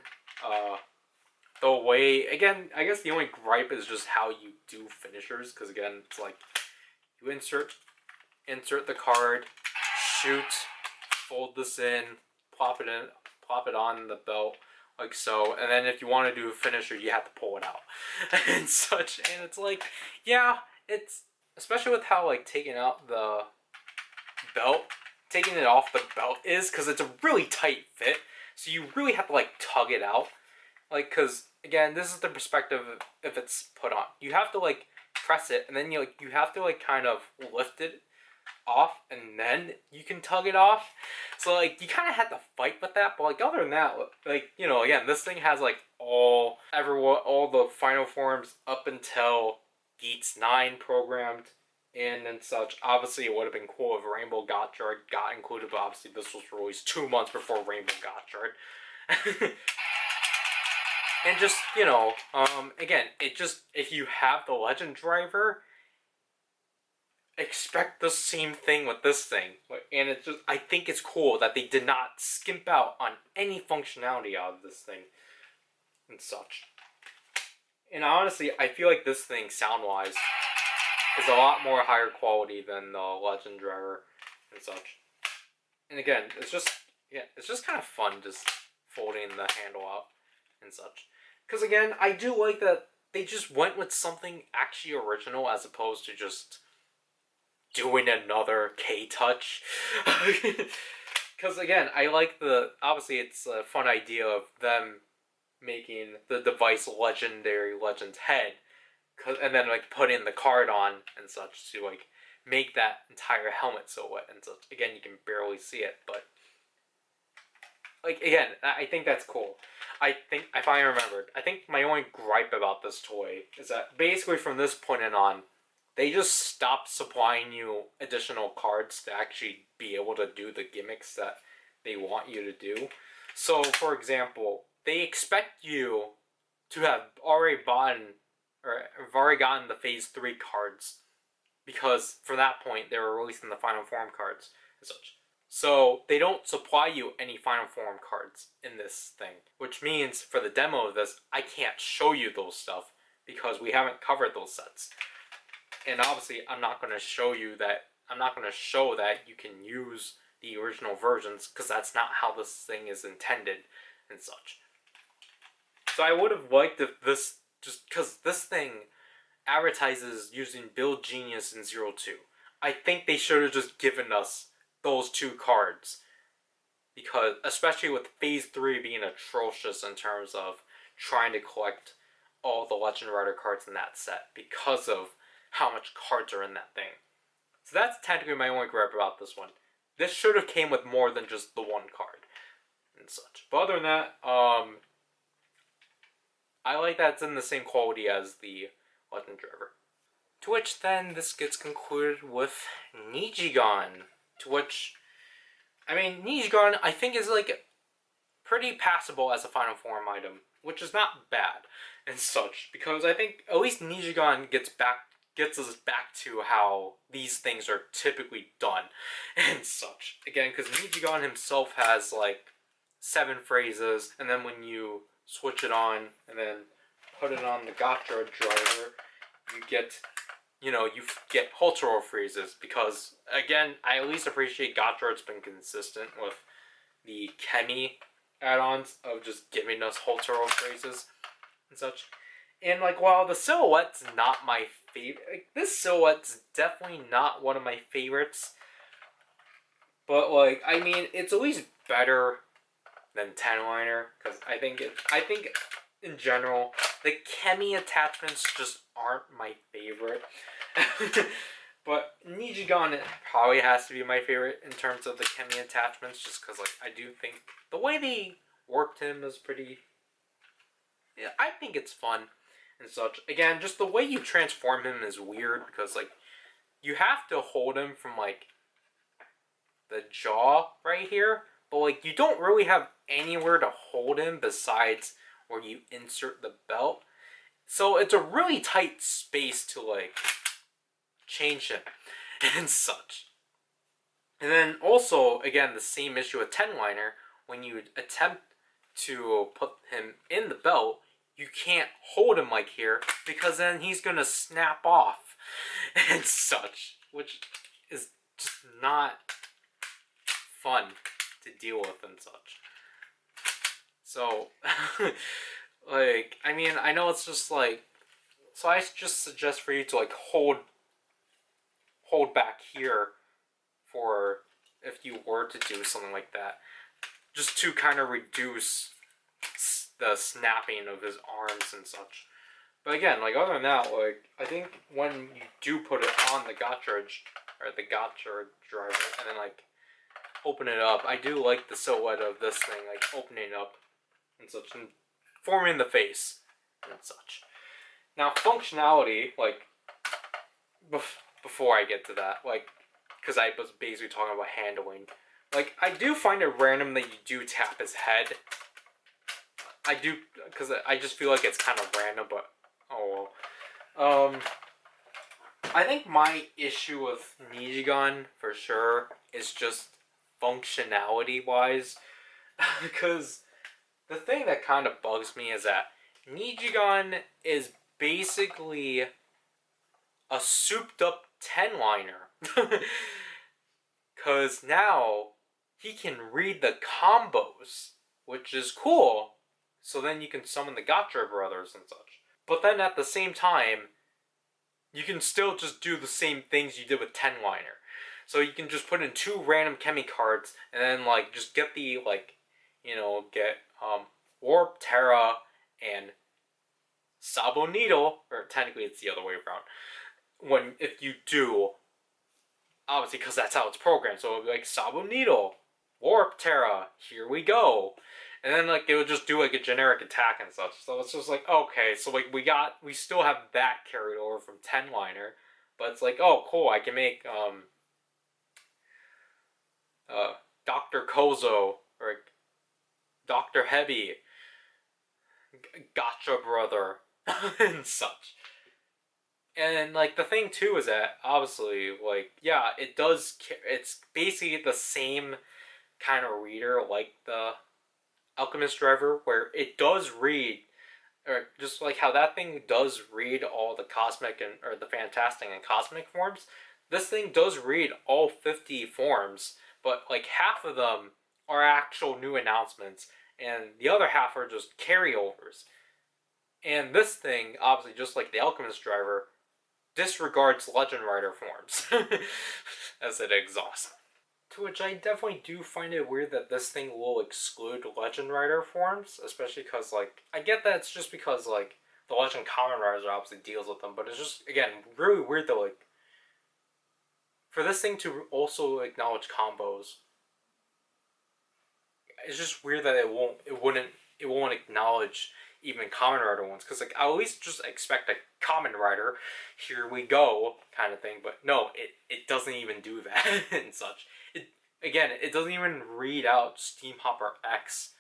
the way again, I guess the only gripe is just how you do finishers, because again, it's like you insert the card, shoot, fold this in, plop it on the belt like so, and then if you want to do a finisher, you have to pull it out and such. And it's like, yeah, it's especially with how like taking out the belt, taking it off the belt is, because it's a really tight fit, so you really have to like tug it out, like, because again, this is the perspective if it's put on. You have to like press it, and then you have to like kind of lift it off, and then you can tug it off. So like you kind of had to fight with that, but like other than that, like, you know, again, this thing has like all the final forms up until Geats 9 programmed in and such. Obviously, it would have been cool if Rainbow Gotchard got included, but obviously this was released 2 months before Rainbow Gotchard. And just, you know, again, it just, if you have the Legendriver, expect the same thing with this thing. And it's just, I think it's cool that they did not skimp out on any functionality out of this thing and such. And honestly, I feel like this thing, sound-wise, is a lot more higher quality than the Legendriver and such. And again, it's just, yeah, it's just kind of fun just folding the handle out and such. Because again, I do like that they just went with something actually original as opposed to just doing another K-Touch. Because again, I like obviously it's a fun idea of them making the device Legendary Legend's head, and then like putting the card on and such to like make that entire helmet silhouette and such. Again, you can barely see it, but like, again, I think that's cool. I finally remembered. I think my only gripe about this toy is that basically from this point on, they just stopped supplying you additional cards to actually be able to do the gimmicks that they want you to do. So, for example, they expect you to have already gotten the Phase 3 cards, because from that point they were releasing the Final Form cards and such. So they don't supply you any Final Form cards in this thing, which means for the demo of this, I can't show you those stuff because we haven't covered those sets. And obviously, I'm not going to show that you can use the original versions, because that's not how this thing is intended and such. So I would have liked if this, just because this thing advertises using Build Genius in 02. I think they should have just given us those 2 cards, because especially with Phase 3 being atrocious in terms of trying to collect all the Legend Rider cards in that set because of how much cards are in that thing. So that's technically my only gripe about this one. This should have came with more than just the 1 card and such. But other than that, I like that it's in the same quality as the Legendriver. To which then this gets concluded with Nijigon. To which, I mean, Nijigon I think is like pretty passable as a Final Form item, which is not bad and such, because I think at least Nijigon gets us back to how these things are typically done and such. Again, because Nijigon himself has like 7 phrases, and then when you switch it on and then put it on the GotcharDriver, you get cultural phrases, because again, I at least appreciate Gotchard's been consistent with the Chemy add-ons of just giving us cultural phrases and such. And like, while the silhouette's not my favorite, like, this silhouette's definitely not one of my favorites, but like, I mean, it's at least better than Tenliner, because I think in general the Chemy attachments just aren't my favorite. But Nijigon probably has to be my favorite in terms of the Chemy attachments, just because like, I do think the way they worked him is pretty, yeah, I think it's fun and such. Again, just the way you transform him is weird, because like, you have to hold him from like the jaw right here, but like, you don't really have anywhere to hold him besides where you insert the belt. So it's a really tight space to like change him and such. And then also, again, the same issue with Tenliner, when you attempt to put him in the belt, you can't hold him like here, because then he's going to snap off and such, which is just not fun to deal with and such. So, like, I mean, I know it's just like, so I just suggest for you to like hold back here for if you were to do something like that, just to kind of reduce the snapping of his arms and such. But again, like, other than that, like, I think when you do put it on the Gotcharge, or the GotcharDriver, and then like open it up, I do like the silhouette of this thing, like opening up and such, and forming the face and such. Now, functionality, like, before I get to that, like, because I was basically talking about handling, like, I do find it random that you do tap his head. I do, because I just feel like it's kind of random, but oh well. I think my issue with Nijigon, for sure, is just functionality-wise, because the thing that kind of bugs me is that Nijigon is basically a souped-up Tenliner. Because now he can read the combos, which is cool. So then you can summon the Gotchard brothers and such. But then at the same time, you can still just do the same things you did with Tenliner. So you can just put in 2 random Chemy cards, and then like just get the, like, you know, get Warp Terra and Sabo Needle, or technically it's the other way around. If you do, obviously, because that's how it's programmed. So it'll be like Sabo Needle, Warp Terra, here we go. And then like it would just do like a generic attack and such. So it's just like, okay, so like we still have that carried over from Tenliner, but it's like, oh cool, I can make Dr. Kozo or Dr. Heavy, Gotcha Brother, and such. And like the thing too is that obviously, like, yeah, it's basically the same kind of reader like the Alchemist driver, where it does read, or just like how that thing does read all the cosmic or the fantastic and cosmic forms. This thing does read all 50 forms, but like half of them are actual new announcements, and the other half are just carryovers. And this thing, obviously, just like the Alchemist driver, disregards Legendriver forms as it exhausts. To which I definitely do find it weird that this thing will exclude Legendriver forms, especially because, like, I get that it's just because, like, the Legend Kamen Riser obviously deals with them, but it's just, again, really weird that, like, for this thing to also acknowledge combos, it's just weird that it won't acknowledge even Kamen Rider ones, because like I at least just expect a Kamen Rider, here we go kind of thing, but no, it doesn't even do that and such. It doesn't even read out Steam Hopper X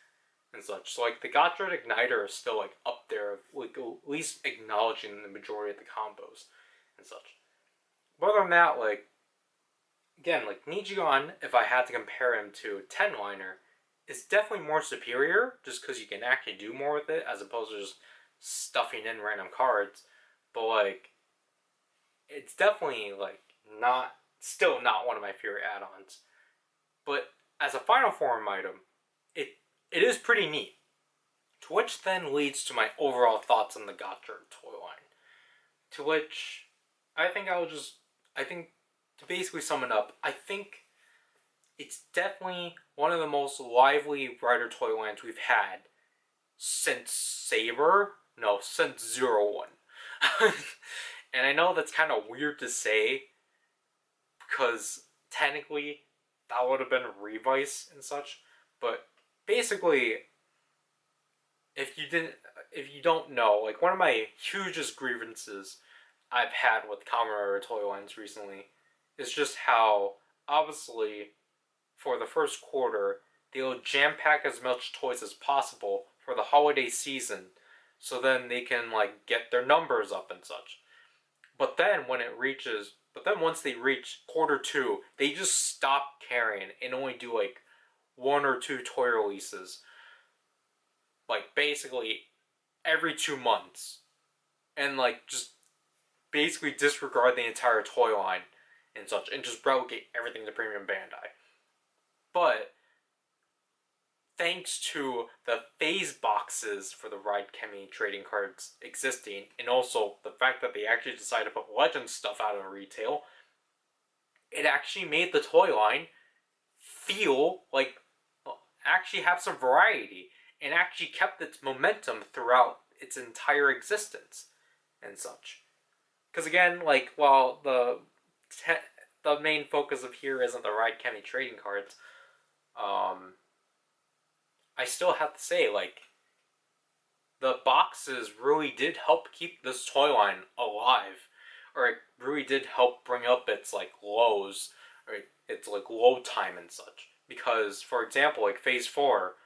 and such. So like the Gotcharigniter is still like up there, like at least acknowledging the majority of the combos and such. But other than that, like, again, like Nijigon, if I had to compare him to Tenliner, it's definitely more superior, just because you can actually do more with it, as opposed to just stuffing in random cards. But, like, it's definitely, like, still not one of my favorite add-ons. But, as a final form item, it is pretty neat. To which then leads to my overall thoughts on the Gotchard toy line. To which, I think to basically sum it up, I think it's definitely one of the most lively Rider toy lines we've had since Saber. No, since 01. And I know that's kind of weird to say, because technically that would have been Revice and such. But basically, if you don't know, like, one of my hugest grievances I've had with Kamen Rider toy lines recently is just how, obviously, for the first quarter, they'll jam-pack as much toys as possible for the holiday season, so then they can, like, get their numbers up and such. But then, when it reaches But then once they reach Q2, they just stop caring and only do like 1 or 2 toy releases. Like basically every 2 months. And like just basically disregard the entire toy line and such, and just relegate everything to Premium Bandai. But thanks to the phase boxes for the Ride Chemy trading cards existing, and also the fact that they actually decided to put Legend stuff out of retail, it actually made the toy line feel like, well, actually have some variety, and actually kept its momentum throughout its entire existence and such. Because again, like, while the main focus of here isn't the Ride Chemy trading cards, I still have to say, like, the boxes really did help keep this toy line alive, or it really did help bring up its like lows, or its like low time and such. Because, for example, like Phase 4,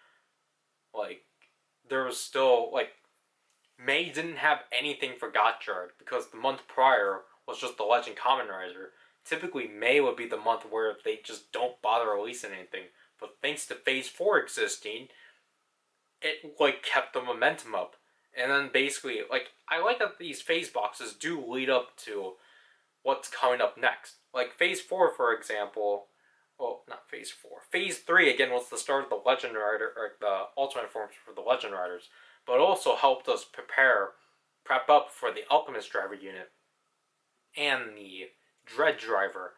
like, there was still like, May didn't have anything for Gotchard because the month prior was just the Legend Kamen Riser. Typically, May would be the month where they just don't bother releasing anything. But thanks to Phase 4 existing, it like kept the momentum up. And then basically, like, I like that these phase boxes do lead up to what's coming up next. Like Phase 4, for example, well, not Phase 4. Phase 3, again, was the start of the Legend Rider, or the Ultimate forms for the Legend Riders. But it also helped us prep up for the Alchemist driver unit and the DreaDriver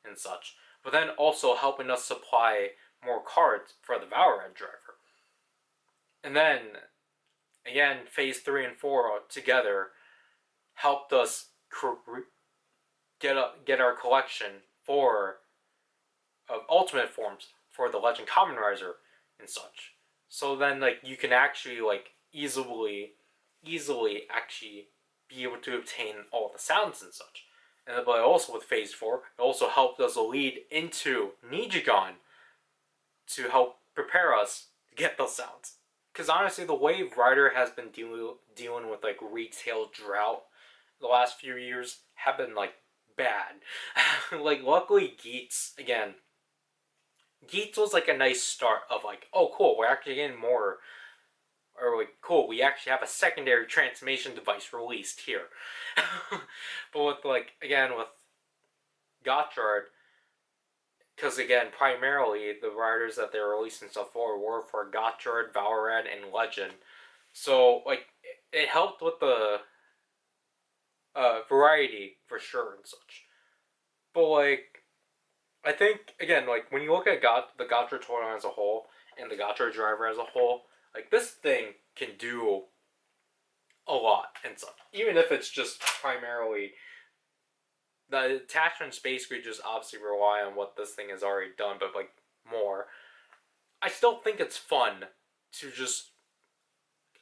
and such. But then also helping us supply more cards for the Valvaradraw. And then, again, Phase 3 and 4 together helped us get our collection of Ultimate forms for the Legend Kamen Riser and such. So then, like, you can actually, like, easily actually be able to obtain all the sounds and such. And but also with Phase 4, it also helped us lead into Nijigon to help prepare us to get those sounds. Because honestly, the way Rider has been dealing with like retail drought the last few years have been like bad. Like, luckily Geats was like a nice start of like, oh cool, we're actually getting more, or like, cool, we actually have a secondary transformation device released here. But with like, again, with Gotchard, because again, primarily the riders that they're releasing stuff for were for Gotchard, Valvarad, and Legend. So like, it helped with the variety for sure and such. But like, I think again, like when you look at the Gotchard toy as a whole and the GotcharDriver as a whole, like this thing can do a lot and such. Even if it's just primarily the attachments basically just obviously rely on what this thing has already done, but like more. I still think it's fun to just.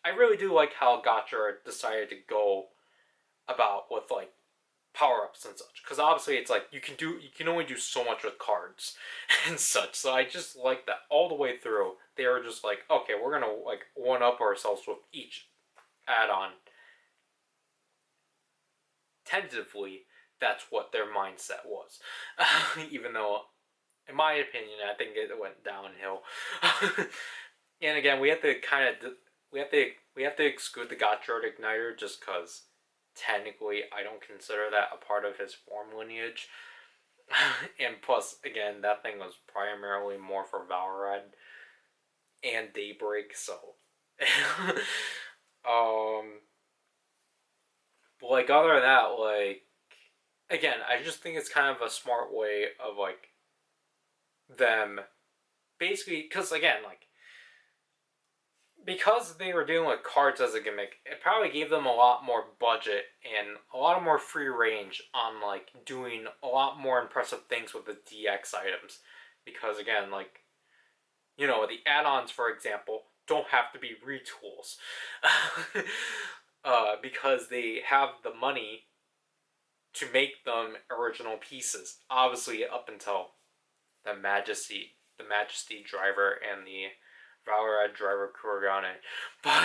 I really do like how Gotchard decided to go about with like power-ups and such, because obviously it's like you can only do so much with cards and such. So I just like that all the way through. They were just like, okay, we're gonna like one up ourselves with each add-on. Tentatively, that's what their mindset was. Even though, in my opinion, I think it went downhill. And again, we have to exclude the Gotcharigniter just because technically I don't consider that a part of his form lineage. And plus, again, that thing was primarily more for Valvarad and Daybreak, so but like, other than that, like, again, I just think it's kind of a smart way of like them basically, because again, like, because they were dealing with cards as a gimmick, it probably gave them a lot more budget and a lot more free range on like doing a lot more impressive things with the DX items. Because again, like, you know, the add-ons, for example, don't have to be retools. Because they have the money to make them original pieces. Obviously, up until the Majesty driver and the Valvaradraw Kurogane. But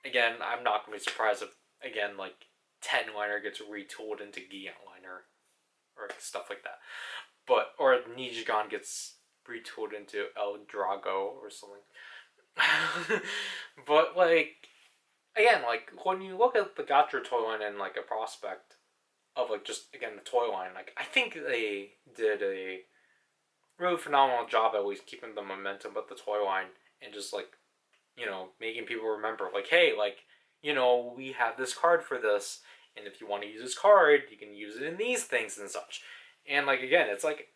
again, I'm not gonna be surprised if, again, like Tenliner gets retooled into Gigantliner or stuff like that. But or Nijigon gets retooled into El Drago or something. But like again, like when you look at the Gotchard toy line and like a prospect of like just again the toy line, like I think they did a really phenomenal job at least keeping the momentum with the toy line and just like, you know, making people remember like, hey, like, you know, we have this card for this, and if you want to use this card, you can use it in these things and such. And like again, it's like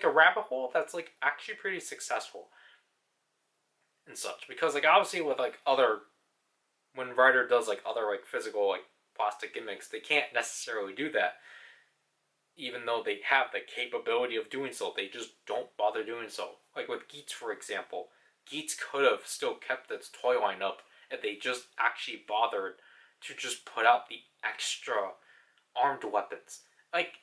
a rabbit hole that's like actually pretty successful and such, because like obviously with like other, when Ryder does like other like physical like plastic gimmicks, they can't necessarily do that, even though they have the capability of doing so. They just don't bother doing so. Like with Geats, for example, Geats could have still kept its toy line up if they just actually bothered to just put out the extra armed weapons. Like,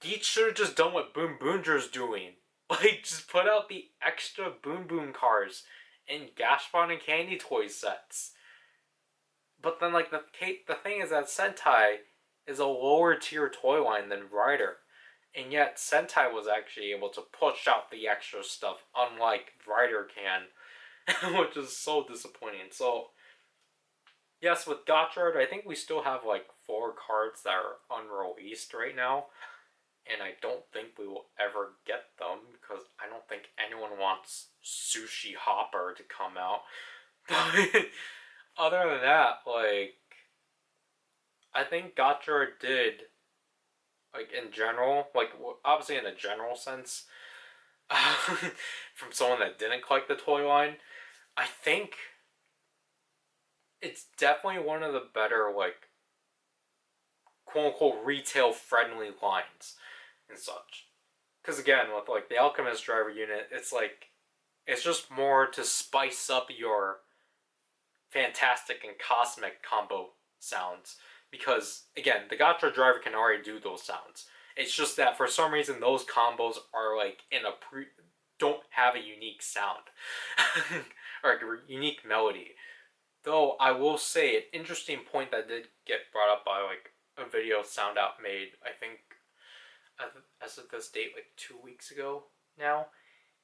Geats should have just done what Boom Boonger's doing. Like, just put out the extra Boom Boom cars in Gashbon and Candy Toy sets. But then, like, the thing is that Sentai is a lower tier toy line than Ryder. And yet, Sentai was actually able to push out the extra stuff, unlike Ryder can, which is so disappointing. So, yes, with Gotchard, I think we still have like 4 cards that are unreleased right now. And I don't think we will ever get them, because I don't think anyone wants Sushi Hopper to come out. But other than that, like, I think Gotchard did, like, in general, like, obviously in a general sense, from someone that didn't collect the toy line, I think it's definitely one of the better, like, quote-unquote retail-friendly lines and such. Because again, with, like, the Alchemist driver unit, it's like, it's just more to spice up your fantastic and cosmic combo sounds. Because, again, the GotcharDriver can already do those sounds. It's just that for some reason those combos are like don't have a unique sound. Or a unique melody. Though I will say an interesting point that did get brought up by like a video Sound Out made, I think as of this date, like 2 weeks ago now.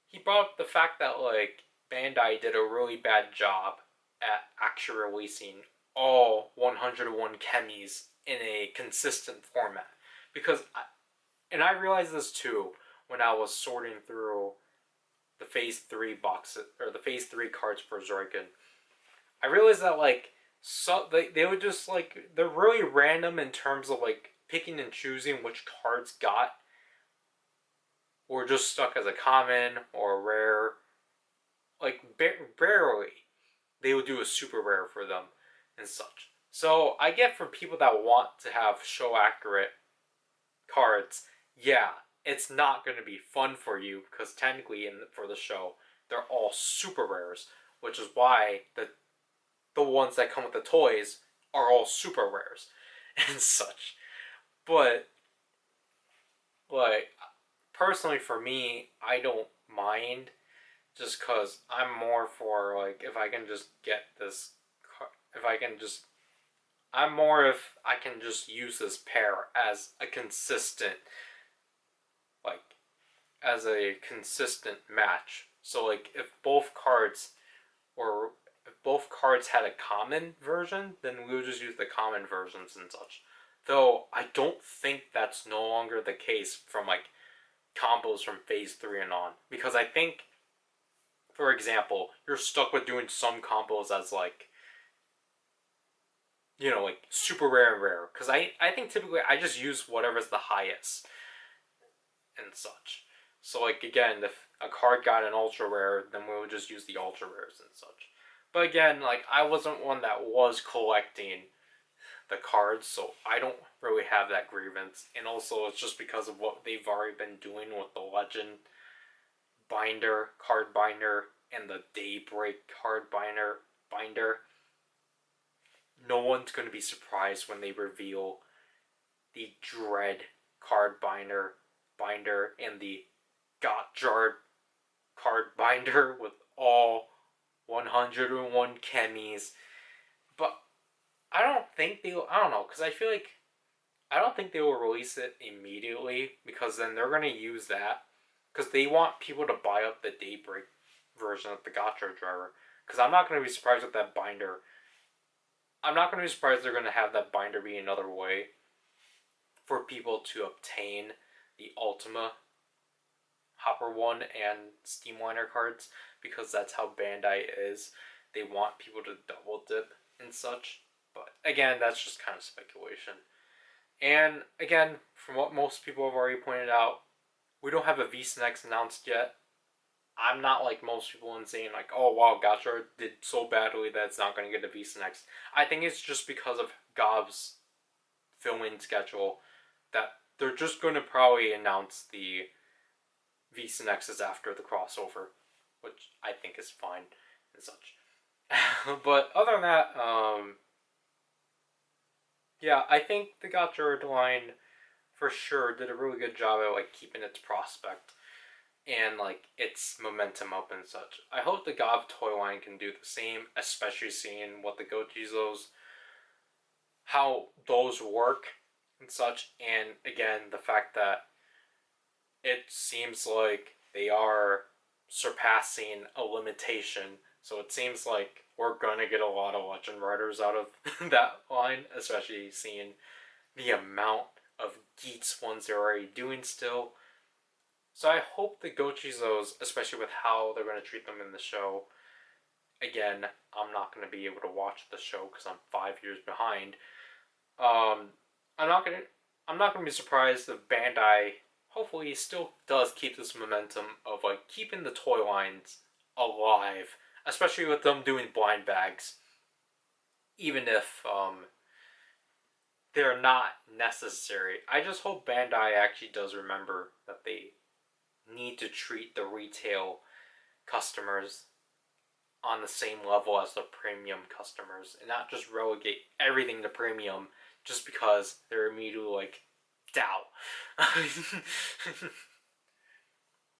He brought up the fact that like Bandai did a really bad job at actually releasing all 101 Chemies in a consistent format. Because, I realized this too when I was sorting through the Phase 3 boxes, or the Phase 3 cards for Zryken. I realized that like, so they would just like, they're really random in terms of like picking and choosing which cards got, or just stuck as a common or a rare. Like, barely they would do a super rare for them and such. So I get for people that want to have show accurate cards, yeah, it's not going to be fun for you, because technically for the show they're all super rares, which is why the ones that come with the toys are all super rares and such. But like, personally for me, I don't mind, just because I'm more for like, if I can just get this, if I can just, I'm more if I can just use this pair as a consistent, like, as a consistent match. So like, if both cards had a common version, then we would just use the common versions and such. Though I don't think that's no longer the case from like combos from Phase 3 and on. Because I think, for example, you're stuck with doing some combos as like, you know, like super rare and rare. Because I think typically I just use whatever's the highest and such. So like, again, if a card got an ultra rare, then we would just use the ultra rares and such. But again, like, I wasn't one that was collecting the cards, so I don't really have that grievance. And also, it's just because of what they've already been doing with the Legend binder, card binder, and the Daybreak card binder. No one's going to be surprised when they reveal the Dread card binder and the Gotchard card binder with all 101 Chemies. But I don't think they. I don't know, because I feel like I don't think they will release it immediately because then they're gonna use that because they want people to buy up the Daybreak version of the Gotchardraver. Because I'm not gonna be surprised with that binder. I'm not gonna be surprised they're gonna have that binder be another way for people to obtain the Ultima Hopper 1 and Steamliner cards because that's how Bandai is. They want people to double dip and such. But again, that's just kind of speculation. And again, from what most people have already pointed out, we don't have a VSNX announced yet. I'm not like most people in saying like, oh wow, Gotchard did so badly that it's not going to get a VSNX. I think it's just because of Gob's filming schedule that they're just going to probably announce the VSNXs after the crossover, which I think is fine and such. But other than that, yeah, I think the Gotchard line for sure did a really good job at like keeping its prospect and like its momentum up and such. I hope the Gob toy line can do the same, especially seeing what the Gochizos, how those work and such, and again the fact that it seems like they are surpassing a limitation. So it seems like we're gonna get a lot of Legend Riders out of that line, especially seeing the amount of Geats ones they're already doing still. So I hope the Gochizos, especially with how they're going to treat them in the show, again, I'm not going to be able to watch the show because I'm 5 years behind. Um, I'm not gonna be surprised if Bandai hopefully still does keep this momentum of like keeping the toy lines alive, especially with them doing blind bags, even if they're not necessary. I just hope Bandai actually does remember that they need to treat the retail customers on the same level as the premium customers and not just relegate everything to premium just because they're immediately like Dow.